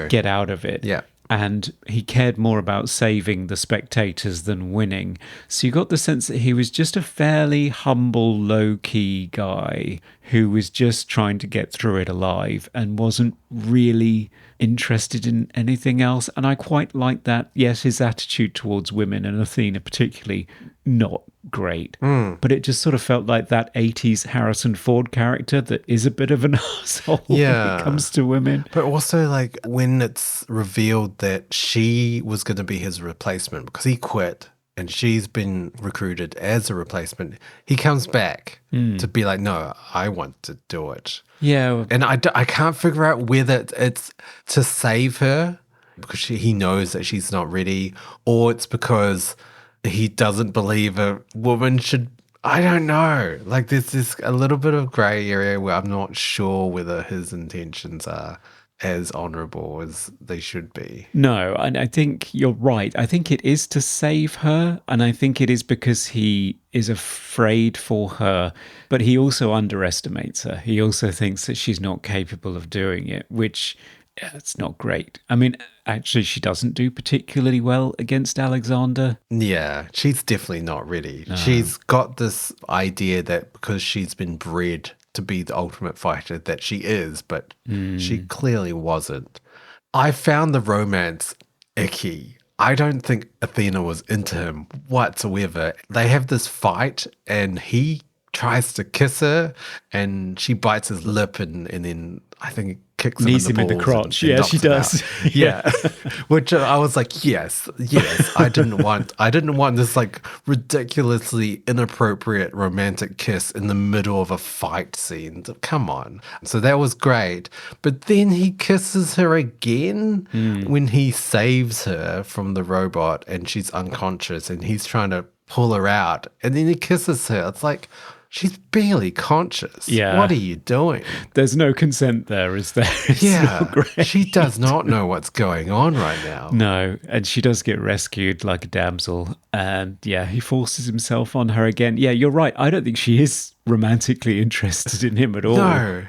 get out of it. Yeah. And he cared more about saving the spectators than winning. So you got the sense that he was just a fairly humble, low-key guy who was just trying to get through it alive and wasn't really interested in anything else. And I quite like that. Yes, his attitude towards women, and Athena particularly, not great. But it just sort of felt like that 80s Harrison Ford character that is a bit of an asshole when it comes to women. But also, like, when it's revealed that she was going to be his replacement because he quit and she's been recruited as a replacement, he comes back to be like, no, I want to do it. Yeah. And I can't figure out whether it's to save her because he knows that she's not ready, or it's because he doesn't believe a woman should... I don't know. Like, there's this a little bit of grey area where I'm not sure whether his intentions are as honourable as they should be. No, and I think you're right. I think it is to save her, and I think it is because he is afraid for her, but he also underestimates her. He also thinks that she's not capable of doing it, which... it's not great. I mean, actually, she doesn't do particularly well against Alexander. Yeah, she's definitely not ready. No. She's got this idea that because she's been bred to be the ultimate fighter, that she is, but she clearly wasn't. I found the romance icky. I don't think Athena was into him whatsoever. They have this fight and he tries to kiss her and she bites his lip and then I think kicks him in the crotch. Yeah, she does. Yeah. Which I was like, yes. I didn't want this like ridiculously inappropriate romantic kiss in the middle of a fight scene. Come on. So that was great. But then he kisses her again when he saves her from the robot and she's unconscious and he's trying to pull her out and then he kisses her. It's like, she's barely conscious. Yeah. What are you doing? There's no consent there, is there? It's not great. She does not know what's going on right now. No, and she does get rescued like a damsel. And he forces himself on her again. Yeah, you're right. I don't think she is romantically interested in him at all. No.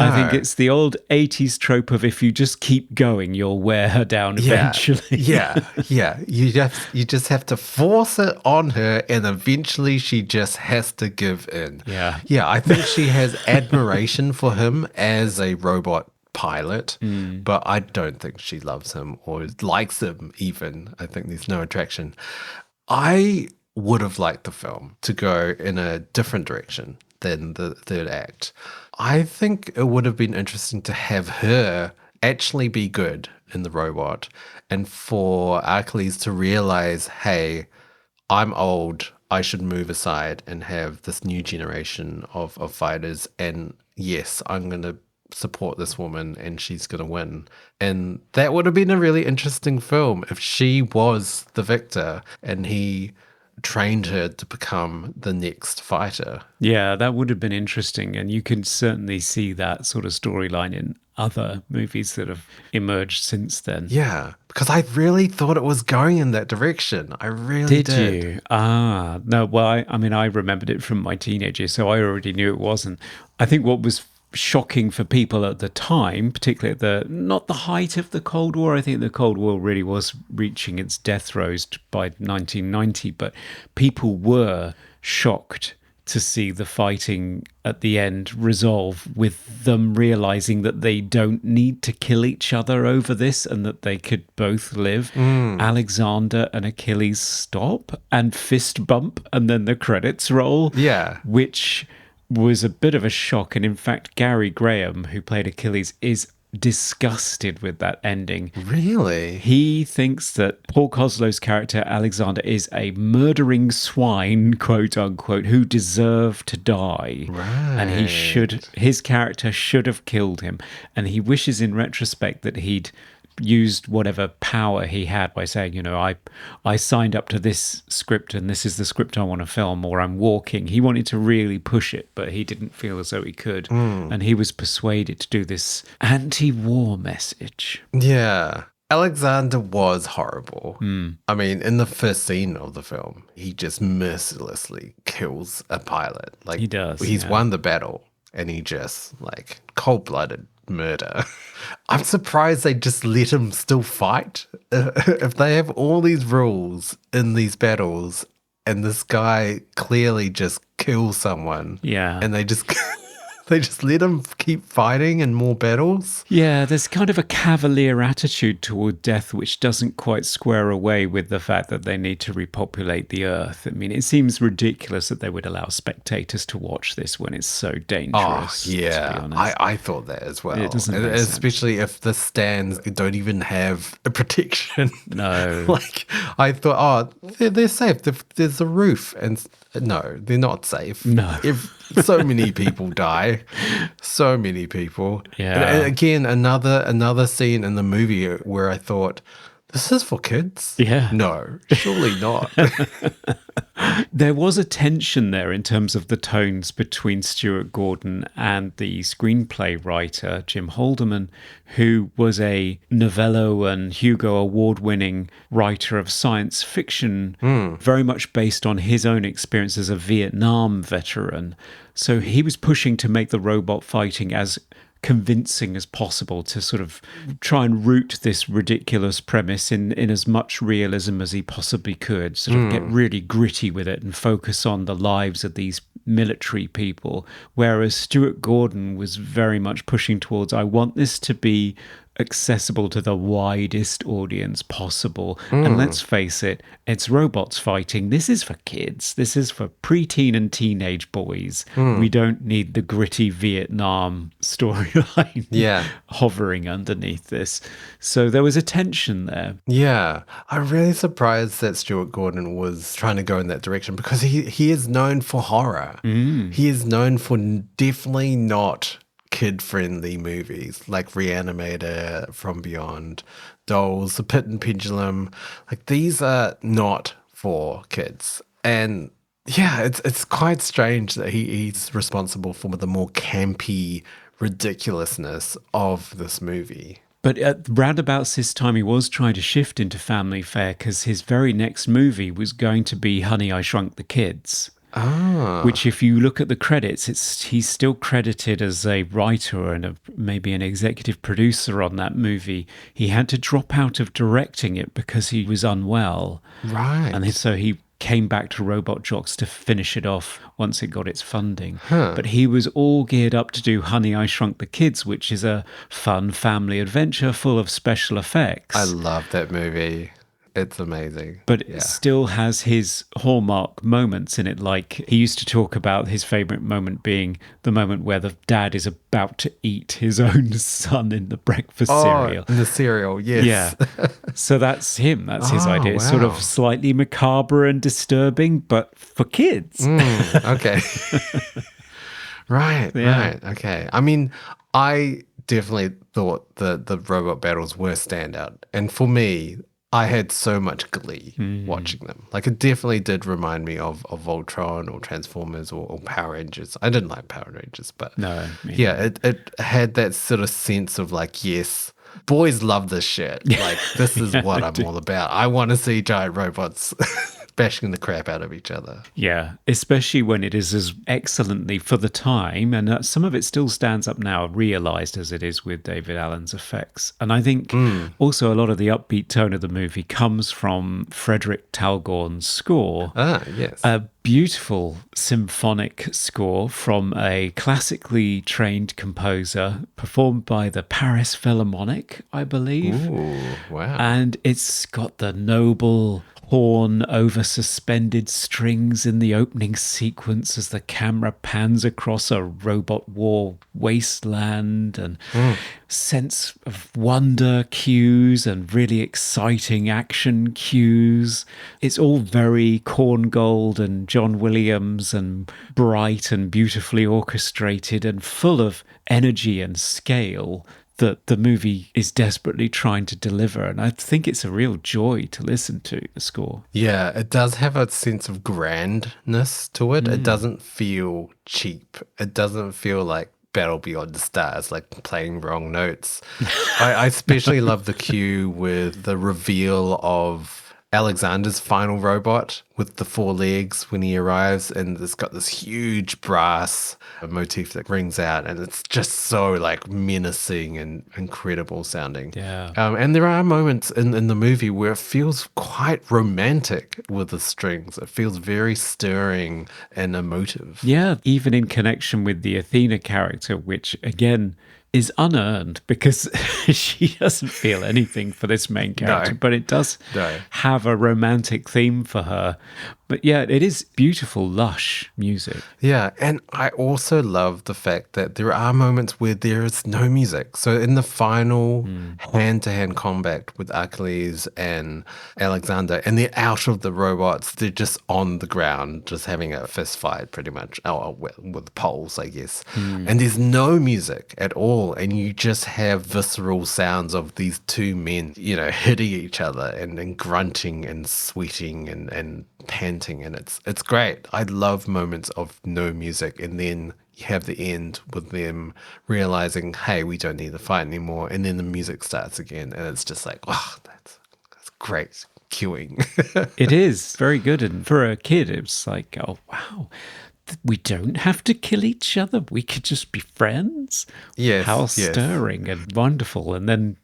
I think it's the old 80s trope of if you just keep going, you'll wear her down eventually. Yeah. You just have to force it on her and eventually she just has to give in. Yeah. Yeah, I think she has admiration for him as a robot pilot, but I don't think she loves him or likes him even. I think there's no attraction. I would have liked the film to go in a different direction than the third act. I think it would have been interesting to have her actually be good in the robot and for Achilles to realize, hey, I'm old, I should move aside and have this new generation of fighters. And yes, I'm going to support this woman and she's going to win. And that would have been a really interesting film if she was the victor and he trained her to become the next fighter. Yeah, that would have been interesting. And you can certainly see that sort of storyline in other movies that have emerged since then. Yeah, because I really thought it was going in that direction. I really did. Did you? Ah, no, well, I mean, I remembered it from my teenage years, so I already knew it wasn't. I think what was shocking for people at the time, particularly at not the height of the Cold War. I think the Cold War really was reaching its death throes by 1990, but people were shocked to see the fighting at the end resolve with them realizing that they don't need to kill each other over this and that they could both live. Alexander and Achilles stop and fist bump, and then the credits roll. Yeah. Which was a bit of a shock. And in fact, Gary Graham, who played Achilles, is disgusted with that ending. Really? He thinks that Paul Koslo's character, Alexander, is a murdering swine, quote unquote, who deserved to die. Right. And his character should have killed him. And he wishes in retrospect that he'd used whatever power he had by saying, you know, I signed up to this script and this is the script I want to film, or I'm walking. He wanted to really push it, but he didn't feel as though he could. And he was persuaded to do this anti-war message. Yeah. Alexander was horrible. I mean, in the first scene of the film, he just mercilessly kills a pilot. Like, he does. He's won the battle and he just, like, cold-blooded murder. I'm surprised they just let him still fight. If they have all these rules in these battles and this guy clearly just kills someone. Yeah. And they just let him keep fighting in more battles. Yeah, there's kind of a cavalier attitude toward death which doesn't quite square away with the fact that they need to repopulate the earth. I mean, it seems ridiculous that they would allow spectators to watch this when it's so dangerous. Oh, yeah. To be honest. I thought that as well. It doesn't make sense. Especially if the stands don't even have a protection. No. Like, I thought, they're safe. There's a roof. And no, they're not safe. No. So many people die. So many people. Yeah. And again, another scene in the movie where I thought, this is for kids? Yeah. No, surely not. There was a tension there in terms of the tones between Stuart Gordon and the screenplay writer, Jim Haldeman, who was a Novello and Hugo Award-winning writer of science fiction, very much based on his own experience as a Vietnam veteran. So he was pushing to make the robot fighting as convincing as possible, to sort of try and root this ridiculous premise in as much realism as he possibly could, sort of get really gritty with it and focus on the lives of these military people. Whereas Stuart Gordon was very much pushing towards, I want this to be accessible to the widest audience possible. And let's face it, it's robots fighting. This is for kids. This is for preteen and teenage boys. We don't need the gritty Vietnam storyline hovering underneath this. So there was a tension there. Yeah. I'm really surprised that Stuart Gordon was trying to go in that direction, because he is known for horror. He is known for definitely not kid-friendly movies like Reanimator, From Beyond, Dolls, The Pit and Pendulum. Like, these are not for kids. And yeah, it's quite strange that he's responsible for the more campy ridiculousness of this movie. But at roundabouts this time, he was trying to shift into family fare, because his very next movie was going to be Honey, I Shrunk the Kids. Which, if you look at the credits, he's still credited as a writer and maybe an executive producer on that movie. He had to drop out of directing it because he was unwell. Right. And so he came back to Robot Jocks to finish it off once it got its funding. But he was all geared up to do Honey, I Shrunk the Kids, which is a fun family adventure full of special effects. I love that movie. It's amazing. But it still has his hallmark moments in it. Like, he used to talk about his favourite moment being the moment where the dad is about to eat his own son in the breakfast cereal. In the cereal, yes. Yeah. So that's him. That's his idea. It's sort of slightly macabre and disturbing, but for kids. Okay. Right. Okay. I mean, I definitely thought the robot battles were standout. And for me, I had so much glee watching them. Like, it definitely did remind me of Voltron or Transformers or Power Rangers. I didn't like Power Rangers, but No, it had that sort of sense of like, yes, boys love this shit. Like, this is what I'm all about. I want to see giant robots bashing the crap out of each other. Yeah, especially when it is as excellently for the time, and some of it still stands up now, realised as it is with David Allen's effects. And I think also a lot of the upbeat tone of the movie comes from Frederick Talgorn's score. Ah, yes. A beautiful symphonic score from a classically trained composer performed by the Paris Philharmonic, I believe. Ooh, wow. And it's got the noble horn over suspended strings in the opening sequence as the camera pans across a robot war wasteland, and sense of wonder cues and really exciting action cues. It's all very Korngold and John Williams and bright and beautifully orchestrated and full of energy and scale that the movie is desperately trying to deliver. And I think it's a real joy to listen to the score. Yeah, it does have a sense of grandness to it. It doesn't feel cheap. It doesn't feel like Battle Beyond the Stars, like playing wrong notes. I especially love the cue with the reveal of Alexander's final robot with the 4 legs when he arrives, and it's got this huge brass motif that rings out, and it's just so like menacing and incredible sounding. Yeah. And there are moments in the movie where it feels quite romantic with the strings. It feels very stirring and emotive. Yeah, even in connection with the Athena character, which again is unearned because she doesn't feel anything for this main character, but it does have a romantic theme for her. But yeah, it is beautiful, lush music. Yeah, and I also love the fact that there are moments where there is no music. So in the final hand-to-hand combat with Achilles and Alexander, and they're out of the robots, they're just on the ground, just having a fist fight pretty much, with poles, I guess. And there's no music at all, and you just have visceral sounds of these two men, you know, hitting each other and grunting and sweating and panting, and it's great. I love moments of no music, and then you have the end with them realizing, hey, we don't need to fight anymore, and then the music starts again, and it's just like, oh, that's great cueing. It is very good, and for a kid it's like, oh wow, we don't have to kill each other, we could just be friends. Yes, how stirring and wonderful. And then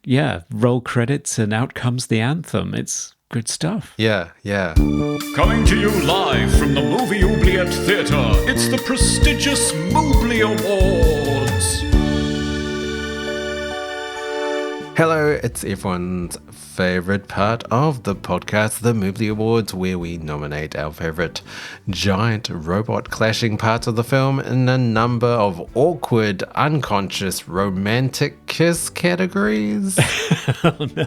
roll credits and out comes the anthem. It's good stuff. Yeah. Coming to you live from the movie Oubliette Theatre, it's the prestigious Mobley Awards. Hello, it's everyone's favorite part of the podcast, the Mobley Awards, where we nominate our favorite giant robot clashing parts of the film in a number of awkward, unconscious, romantic kiss categories. Oh no.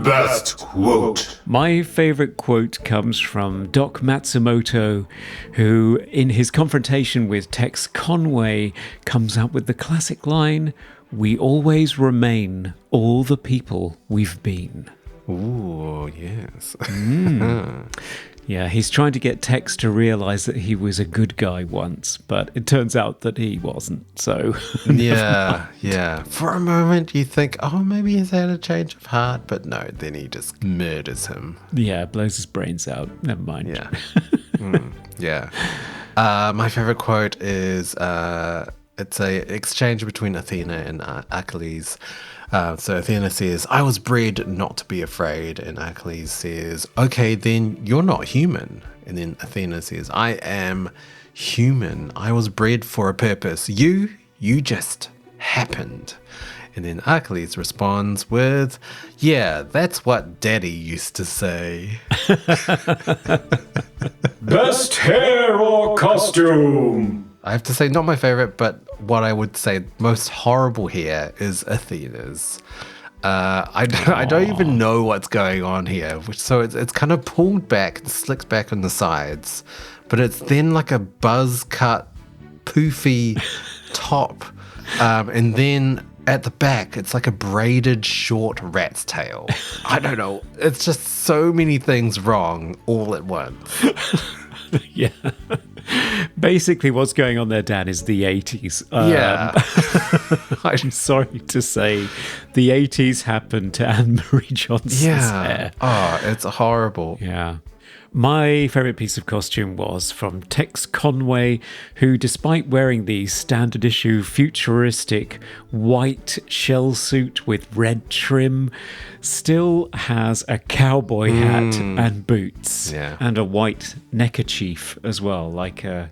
Best quote. My favorite quote comes from Doc Matsumoto, who, in his confrontation with Tex Conway, comes up with the classic line, "We always remain all the people we've been." Ooh, yes. Yeah, he's trying to get Tex to realise that he was a good guy once, but it turns out that he wasn't, so... Yeah. For a moment you think, oh, maybe he's had a change of heart, but no, then he just murders him. Yeah, blows his brains out. Never mind. Yeah. Yeah. My favourite quote is... it's a exchange between Athena and Achilles. So Athena says, "I was bred not to be afraid." And Achilles says, "Okay, then you're not human." And then Athena says, "I am human. I was bred for a purpose. You just happened." And then Achilles responds with, "Yeah, that's what Daddy used to say." Best hair or costume. I have to say, not my favorite, but what I would say most horrible here is Athena's. I don't even know what's going on here. So it's kind of pulled back and slicked back on the sides, but it's then like a buzz cut, poofy top. And then at the back, it's like a braided short rat's tail. I don't know. It's just so many things wrong all at once. Yeah. Basically, what's going on there, Dan, is the 80s. I'm sorry to say, the 80s happened to Anne-Marie Johnson's hair. Oh, it's horrible. Yeah. My favourite piece of costume was from Tex Conway, who, despite wearing the standard issue futuristic white shell suit with red trim, still has a cowboy hat and boots and a white neckerchief as well, like a...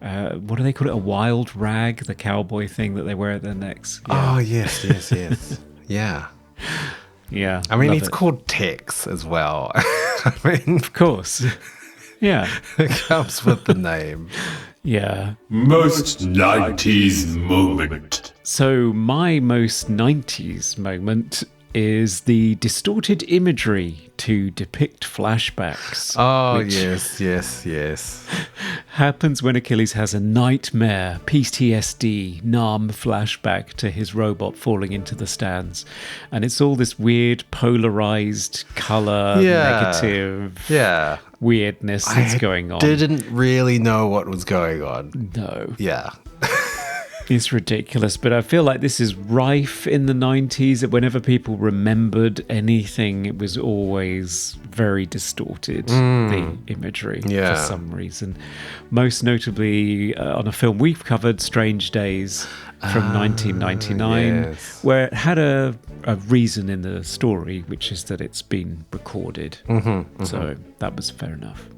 what do they call it? A wild rag, the cowboy thing that they wear at their necks. Yeah. Oh, yes. Yeah. Yeah. I mean, it's called Tex as well. I mean, of course. Yeah. It comes with the name. Yeah. Most 90s moment. So my most 90s moment is the distorted imagery to depict flashbacks. Oh, yes. Happens when Achilles has a nightmare, PTSD, NARM flashback to his robot falling into the stands. And it's all this weird polarized color, negative weirdness that's going on. Didn't really know what was going on. No. Yeah. It's ridiculous, but I feel like this is rife in the 90s. That whenever people remembered anything, it was always very distorted, the imagery, for some reason. Most notably on a film we've covered, Strange Days from 1999, where it had a reason in the story, which is that it's been recorded. So that was fair enough.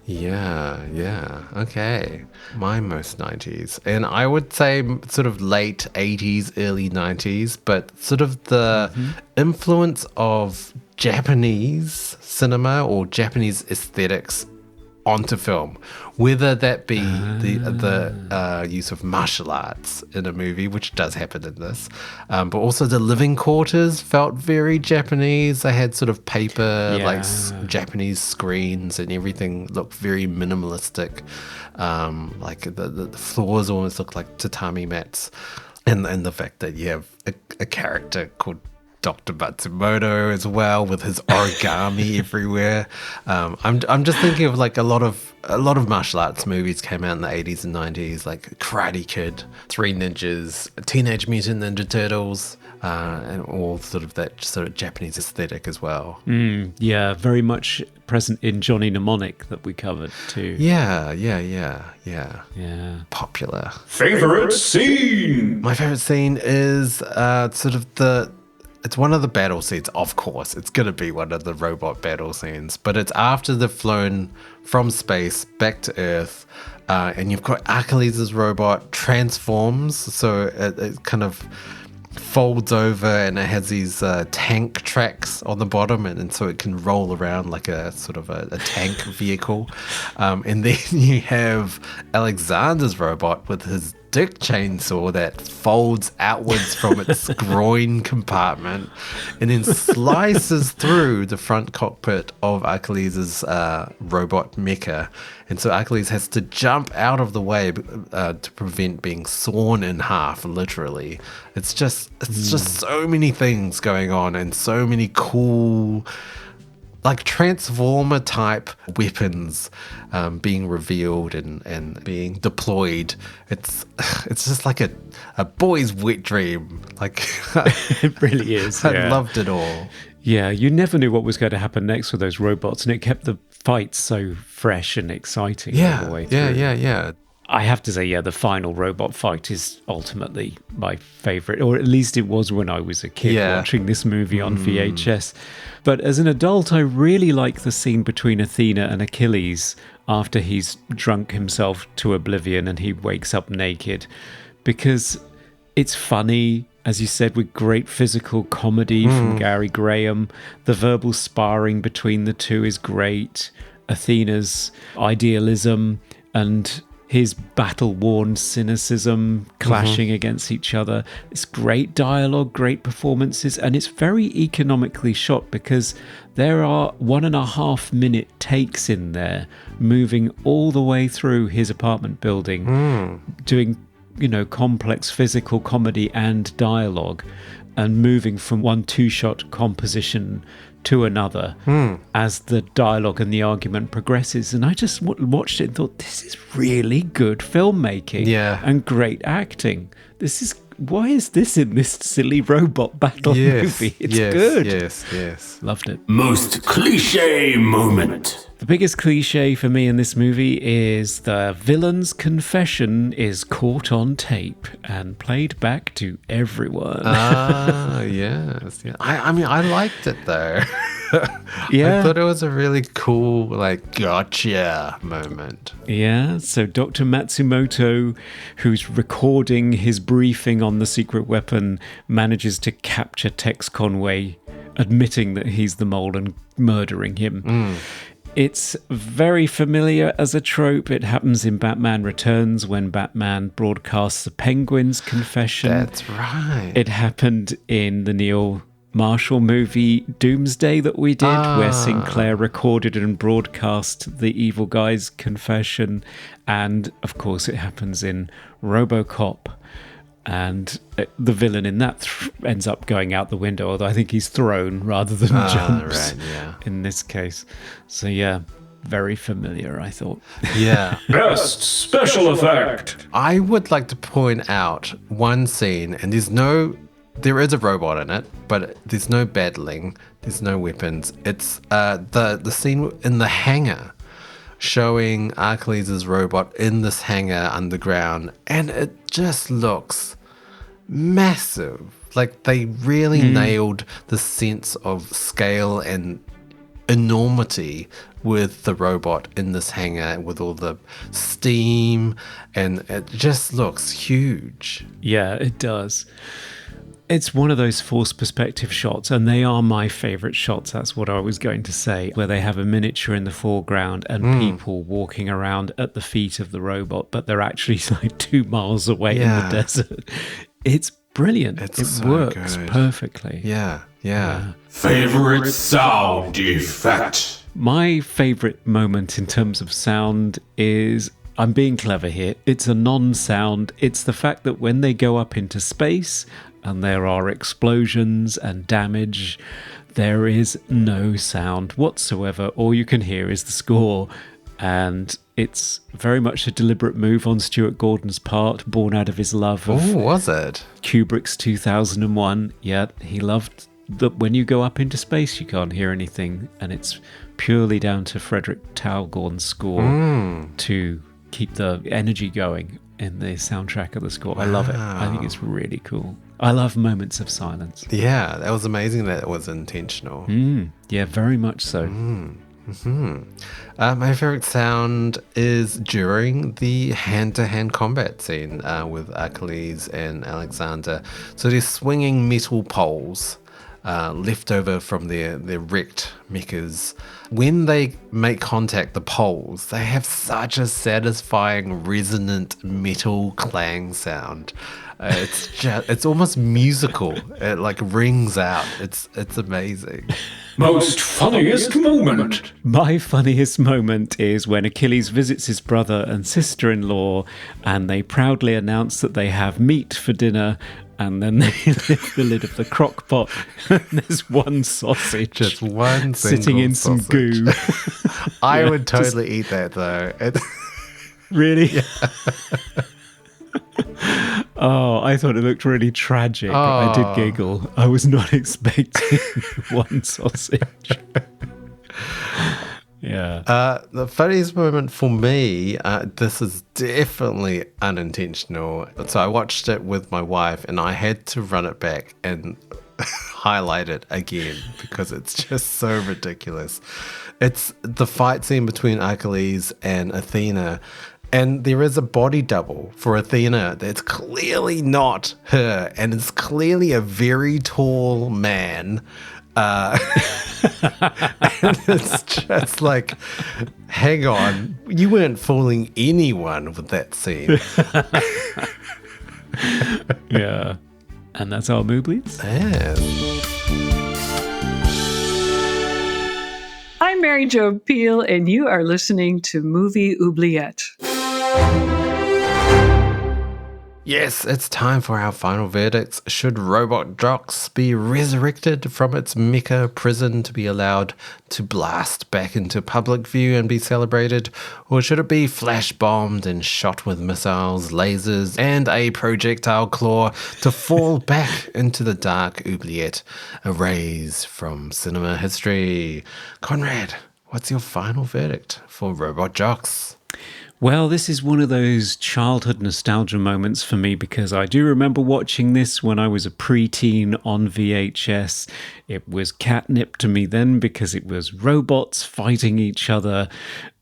Yeah. Okay. My most 90s. And I would say sort of late 80s, early 90s, but sort of the influence of Japanese cinema or Japanese aesthetics onto film, whether that be the use of martial arts in a movie, which does happen in this, but also the living quarters felt very Japanese. They had sort of paper, Japanese screens, and everything looked very minimalistic. Like the floors almost looked like tatami mats, and the fact that you have a character called Dr. Matsumoto as well, with his origami everywhere. I'm just thinking of like a lot of martial arts movies came out in the 80s and 90s, like Karate Kid, Three Ninjas, Teenage Mutant Ninja Turtles, and all sort of that sort of Japanese aesthetic as well. Yeah, very much present in Johnny Mnemonic that we covered too. Yeah. Popular. Favorite scene? My favorite scene is sort of it's one of the battle scenes, of course. It's going to be one of the robot battle scenes. But it's after they've flown from space back to Earth. And you've got Achilles' robot transforms. So it kind of folds over and it has these tank tracks on the bottom. And so it can roll around like a sort of a tank vehicle. And then you have Alexander's robot with his dick chainsaw that folds outwards from its groin compartment and then slices through the front cockpit of Achilles' robot mecha. And so Achilles has to jump out of the way to prevent being sawn in half, literally. It's just so many things going on and so many cool, like Transformer type weapons being revealed and being deployed. It's just like a boy's wet dream. Like it really is. I loved it all. Yeah, you never knew what was going to happen next with those robots, and it kept the fights so fresh and exciting all the way through. Yeah. I have to say, the final robot fight is ultimately my favourite, or at least it was when I was a kid watching this movie on VHS. But as an adult, I really like the scene between Athena and Achilles after he's drunk himself to oblivion and he wakes up naked, because it's funny, as you said, with great physical comedy from Gary Graham. The verbal sparring between the two is great. Athena's idealism and his battle-worn cynicism clashing against each other. It's great dialogue, great performances, and it's very economically shot because there are 1.5 minute takes in there moving all the way through his apartment building, doing complex physical comedy and dialogue, and moving from one two-shot composition to another as the dialogue and the argument progresses. And I just watched it and thought, this is really good filmmaking and great acting. Why is this in this silly robot battle movie? It's good. Yes. Loved it. Most cliche moment. The biggest cliche for me in this movie is the villain's confession is caught on tape and played back to everyone. Yes. Yeah. I mean, I liked it though. Yeah. I thought it was a really cool, gotcha moment. Yeah, so Dr. Matsumoto, who's recording his briefing on the secret weapon, manages to capture Tex Conway, admitting that he's the mole and murdering him. It's very familiar as a trope. It happens in Batman Returns when Batman broadcasts the Penguin's confession. That's right. It happened in the Neil Marshall movie Doomsday that we did, where Sinclair recorded and broadcast the evil guy's confession. And of course it happens in RoboCop, and the villain in that ends up going out the window, although I think he's thrown rather than jumps in this case. So yeah, very familiar, I thought. Yeah. Best special effect. I would like to point out one scene, and there is a robot in it, but there's no battling, there's no weapons. It's the scene in the hangar, showing Achilles' robot in this hangar underground, and it just looks massive. Like they really nailed the sense of scale and enormity with the robot in this hangar, with all the steam, and it just looks huge. Yeah, it does. It's one of those forced perspective shots, and they are my favourite shots. That's what I was going to say, where they have a miniature in the foreground and people walking around at the feet of the robot, but they're actually 2 miles away in the desert. It's brilliant. It so works good. perfectly. Yeah. Favorite sound effect. My favourite moment in terms of sound is, I'm being clever here, it's a non-sound. It's the fact that when they go up into space and there are explosions and damage, there is no sound whatsoever. All you can hear is the score. And it's very much a deliberate move on Stuart Gordon's part, born out of his love of was it? Kubrick's 2001. Yeah, he loved that when you go up into space, you can't hear anything. And it's purely down to Frederick Talgorn's score to keep the energy going in the soundtrack of the score. I love it. I think it's really cool. I love moments of silence. Yeah, that was amazing that it was intentional. Yeah, very much so. My favorite sound is during the hand-to-hand combat scene with Achilles and Alexander. So they're swinging metal poles left over from their wrecked mechas. When they make contact, the poles, they have such a satisfying resonant metal clang sound. It's almost musical. It rings out. It's amazing. Most funniest moment. My funniest moment is when Achilles visits his brother and sister-in-law, and they proudly announce that they have meat for dinner, and then they lift the lid of the crock pot, and there's one sausage. Just one sitting in some goo. I would totally eat that though. Really? Yeah. Oh, I thought it looked really tragic. I did giggle. I was not expecting one sausage. Yeah. The funniest moment for me, this is definitely unintentional. So I watched it with my wife and I had to run it back and highlight it again because it's just so ridiculous. It's the fight scene between Achilles and Athena. And there is a body double for Athena that's clearly not her, and it's clearly a very tall man. And it's just hang on, you weren't fooling anyone with that scene. Yeah. And that's our Oubliettes. Yes. I'm Mary Jo Peel, and you are listening to Movie Oubliette. Yes, it's time for our final verdicts. Should Robot Jocks be resurrected from its mecha prison to be allowed to blast back into public view and be celebrated? Or should it be flash bombed and shot with missiles, lasers, and a projectile claw to fall back into the dark oubliette, erased from cinema history? Conrad, what's your final verdict for Robot Jocks? Well, this is one of those childhood nostalgia moments for me because I do remember watching this when I was a preteen on VHS. It was catnip to me then because it was robots fighting each other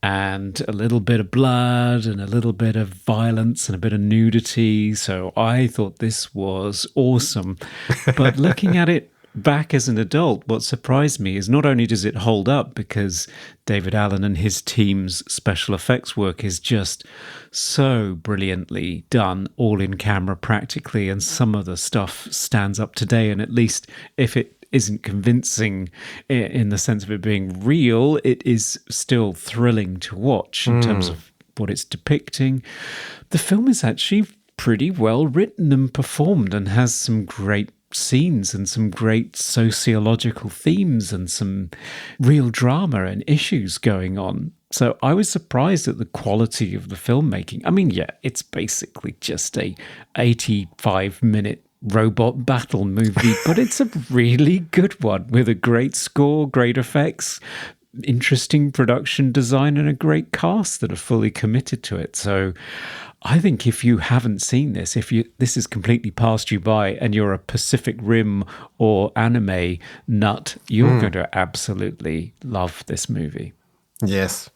and a little bit of blood and a little bit of violence and a bit of nudity. So I thought this was awesome. But looking at it back as an adult, what surprised me is not only does it hold up because David Allen and his team's special effects work is just so brilliantly done, all in camera practically, and some of the stuff stands up today, and at least if it isn't convincing in the sense of it being real, it is still thrilling to watch in terms of what it's depicting. The film is actually pretty well written and performed and has some great scenes and some great sociological themes and some real drama and issues going on. So I was surprised at the quality of the filmmaking. I mean, yeah, it's basically just a 85-minute robot battle movie, but it's a really good one with a great score, great effects, interesting production design, and a great cast that are fully committed to it. So I think if you haven't seen this, this has completely passed you by and you're a Pacific Rim or anime nut, you're going to absolutely love this movie. Yes,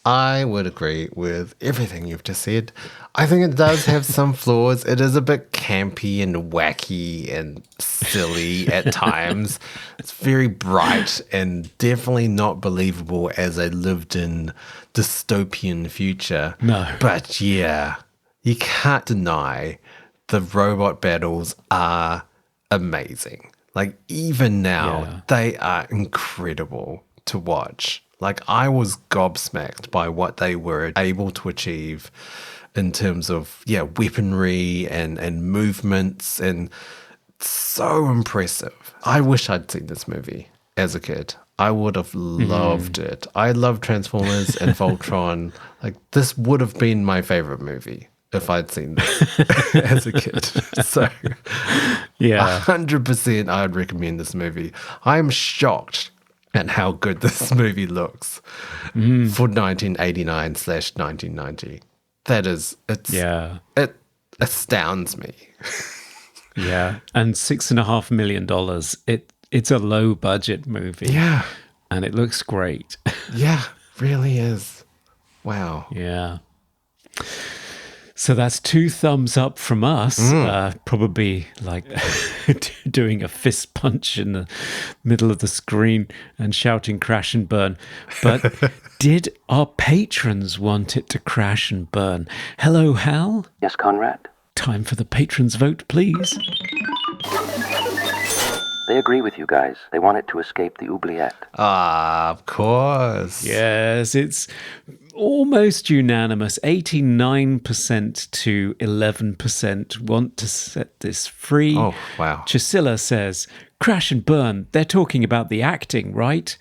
I would agree with everything you've just said. I think it does have some flaws. It is a bit campy and wacky and silly at times. It's very bright and definitely not believable as a lived-in dystopian future. No. But yeah, you can't deny the robot battles are amazing. Like, even now, they are incredible to watch. Like, I was gobsmacked by what they were able to achieve in terms of, weaponry and movements, and so impressive. I wish I'd seen this movie as a kid. I would have loved it. I love Transformers and Voltron. Like, this would have been my favorite movie if I'd seen this as a kid. So, 100% I would recommend this movie. I'm shocked at how good this movie looks for 1989/1990. It astounds me. Yeah, and $6.5 million. It's a low budget movie. Yeah, and it looks great. Yeah, really is. Wow. Yeah. So that's 2 thumbs up from us. Probably like doing a fist punch in the middle of the screen and shouting crash and burn. But did our patrons want it to crash and burn? Hello, Hal? Yes, Conrad? Time for the patrons' vote, please. They agree with you guys. They want it to escape the oubliette. Ah, of course. Yes, it's almost unanimous. 89% to 11% want to set this free. Oh, wow. Chisilla says, crash and burn. They're talking about the acting, right?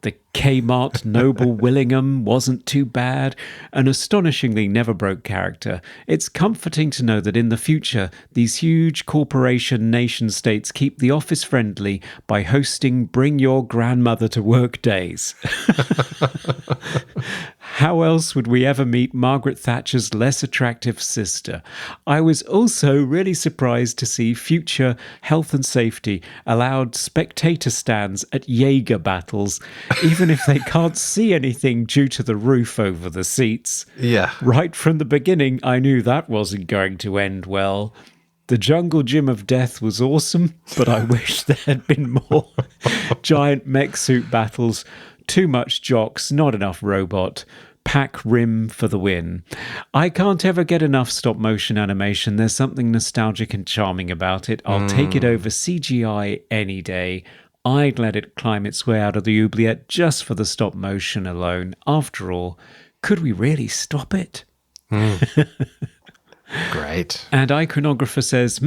The Kmart Noble Willingham wasn't too bad. An astonishingly never broke character. It's comforting to know that in the future, these huge corporation nation states keep the office friendly by hosting Bring Your Grandmother to Work days. How else would we ever meet Margaret Thatcher's less attractive sister? I was also really surprised to see future health and safety allowed spectator stands at Jaeger battles, even if they can't see anything due to the roof over the seats. Yeah. Right from the beginning, I knew that wasn't going to end well. The jungle gym of death was awesome, but I wish there had been more giant mech suit battles. Too much jocks, not enough robot. Pack rim for the win. I can't ever get enough stop motion animation. There's something nostalgic and charming about it. I'll take it over CGI any day. I'd let it climb its way out of the oubliette just for the stop motion alone. After all, could we really stop it? Great. And Iconographer says,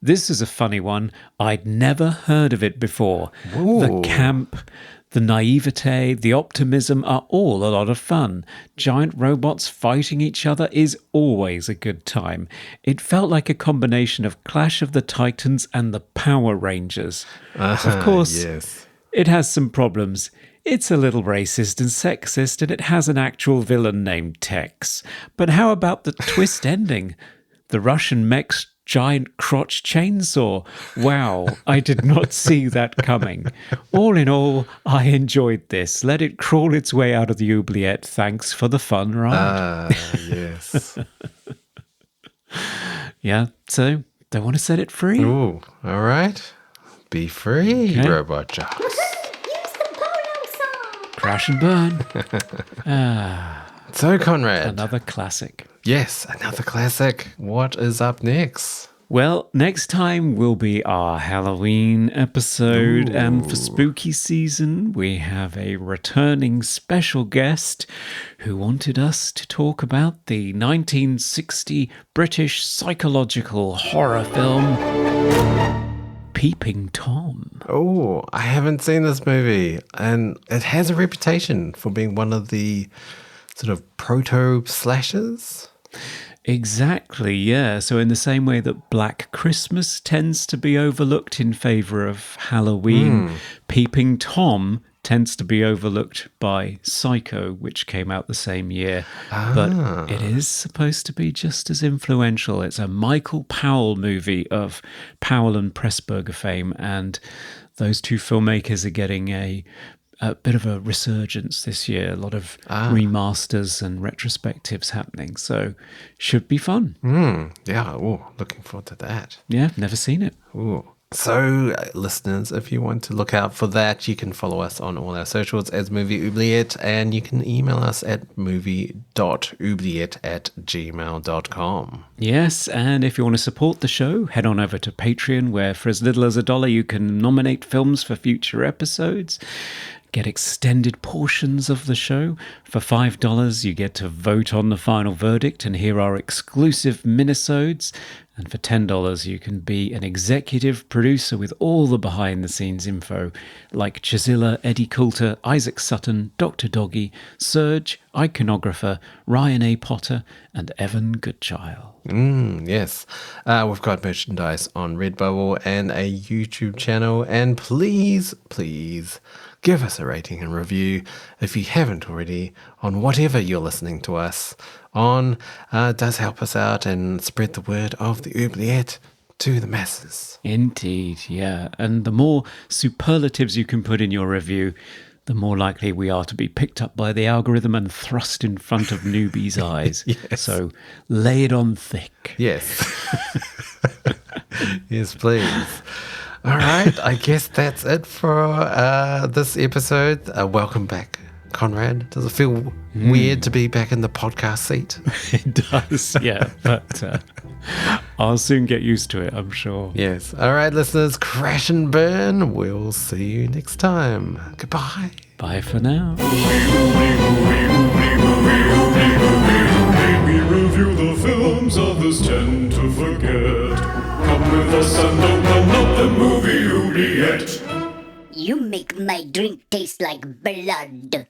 this is a funny one. I'd never heard of it before. Ooh. The camp, the naivete, the optimism are all a lot of fun. Giant robots fighting each other is always a good time. It felt like a combination of Clash of the Titans and the Power Rangers. Of course, yes. it has some problems. It's a little racist and sexist, and it has an actual villain named Tex. But how about the twist ending? The Russian mech's giant crotch chainsaw. Wow, I did not see that coming. All in all, I enjoyed this. Let it crawl its way out of the oubliette. Thanks for the fun ride. Yes. Yeah, so they want to set it free. Ooh, all right. Be free, Okay. robot jocks. Use the polo song. Crash and burn. So, Conrad. Another classic. Yes, another classic. What is up next? Well, next time will be our Halloween episode, and for spooky season, we have a returning special guest who wanted us to talk about the 1960 British psychological horror film Peeping Tom. Oh, I haven't seen this movie, and it has a reputation for being one of the sort of proto-slashers. Exactly, yeah. So in the same way that Black Christmas tends to be overlooked in favour of Halloween, Peeping Tom tends to be overlooked by Psycho, which came out the same year. But it is supposed to be just as influential. It's a Michael Powell movie of Powell and Pressburger fame, and those two filmmakers are getting a bit of a resurgence this year. A lot of remasters and retrospectives happening. So should be fun. Yeah, ooh, looking forward to that. Yeah, never seen it. Ooh. So, listeners, if you want to look out for that, you can follow us on all our socials as Movie Oubliette, and you can email us at movie.oubliette@gmail.com. Yes, and if you want to support the show, head on over to Patreon, where for as little as $1 you can nominate films for future episodes, get extended portions of the show. For $5 you get to vote on the final verdict and hear our exclusive minisodes. And for $10 you can be an executive producer with all the behind the scenes info, like Chisilla, Eddie Coulter, Isaac Sutton, Dr. Doggy, Serge, Iconographer, Ryan A. Potter, and Evan Goodchild. Yes. We've got merchandise on Redbubble and a YouTube channel. And please, please give us a rating and review if you haven't already on whatever you're listening to us on. It does help us out and spread the word of the oubliette to the masses. Indeed, yeah. And the more superlatives you can put in your review, the more likely we are to be picked up by the algorithm and thrust in front of newbies' eyes. Yes. So lay it on thick. Yes. Yes, please. All right. I guess that's it for this episode. Welcome back, Conrad. Does it feel weird to be back in the podcast seat? It does, yeah. But I'll soon get used to it, I'm sure. Yes. All right, listeners, crash and burn. We'll see you next time. Goodbye. Bye for now. We review the films others tend to forget. Come with us and open up the movie oubliette. You make my drink taste like blood.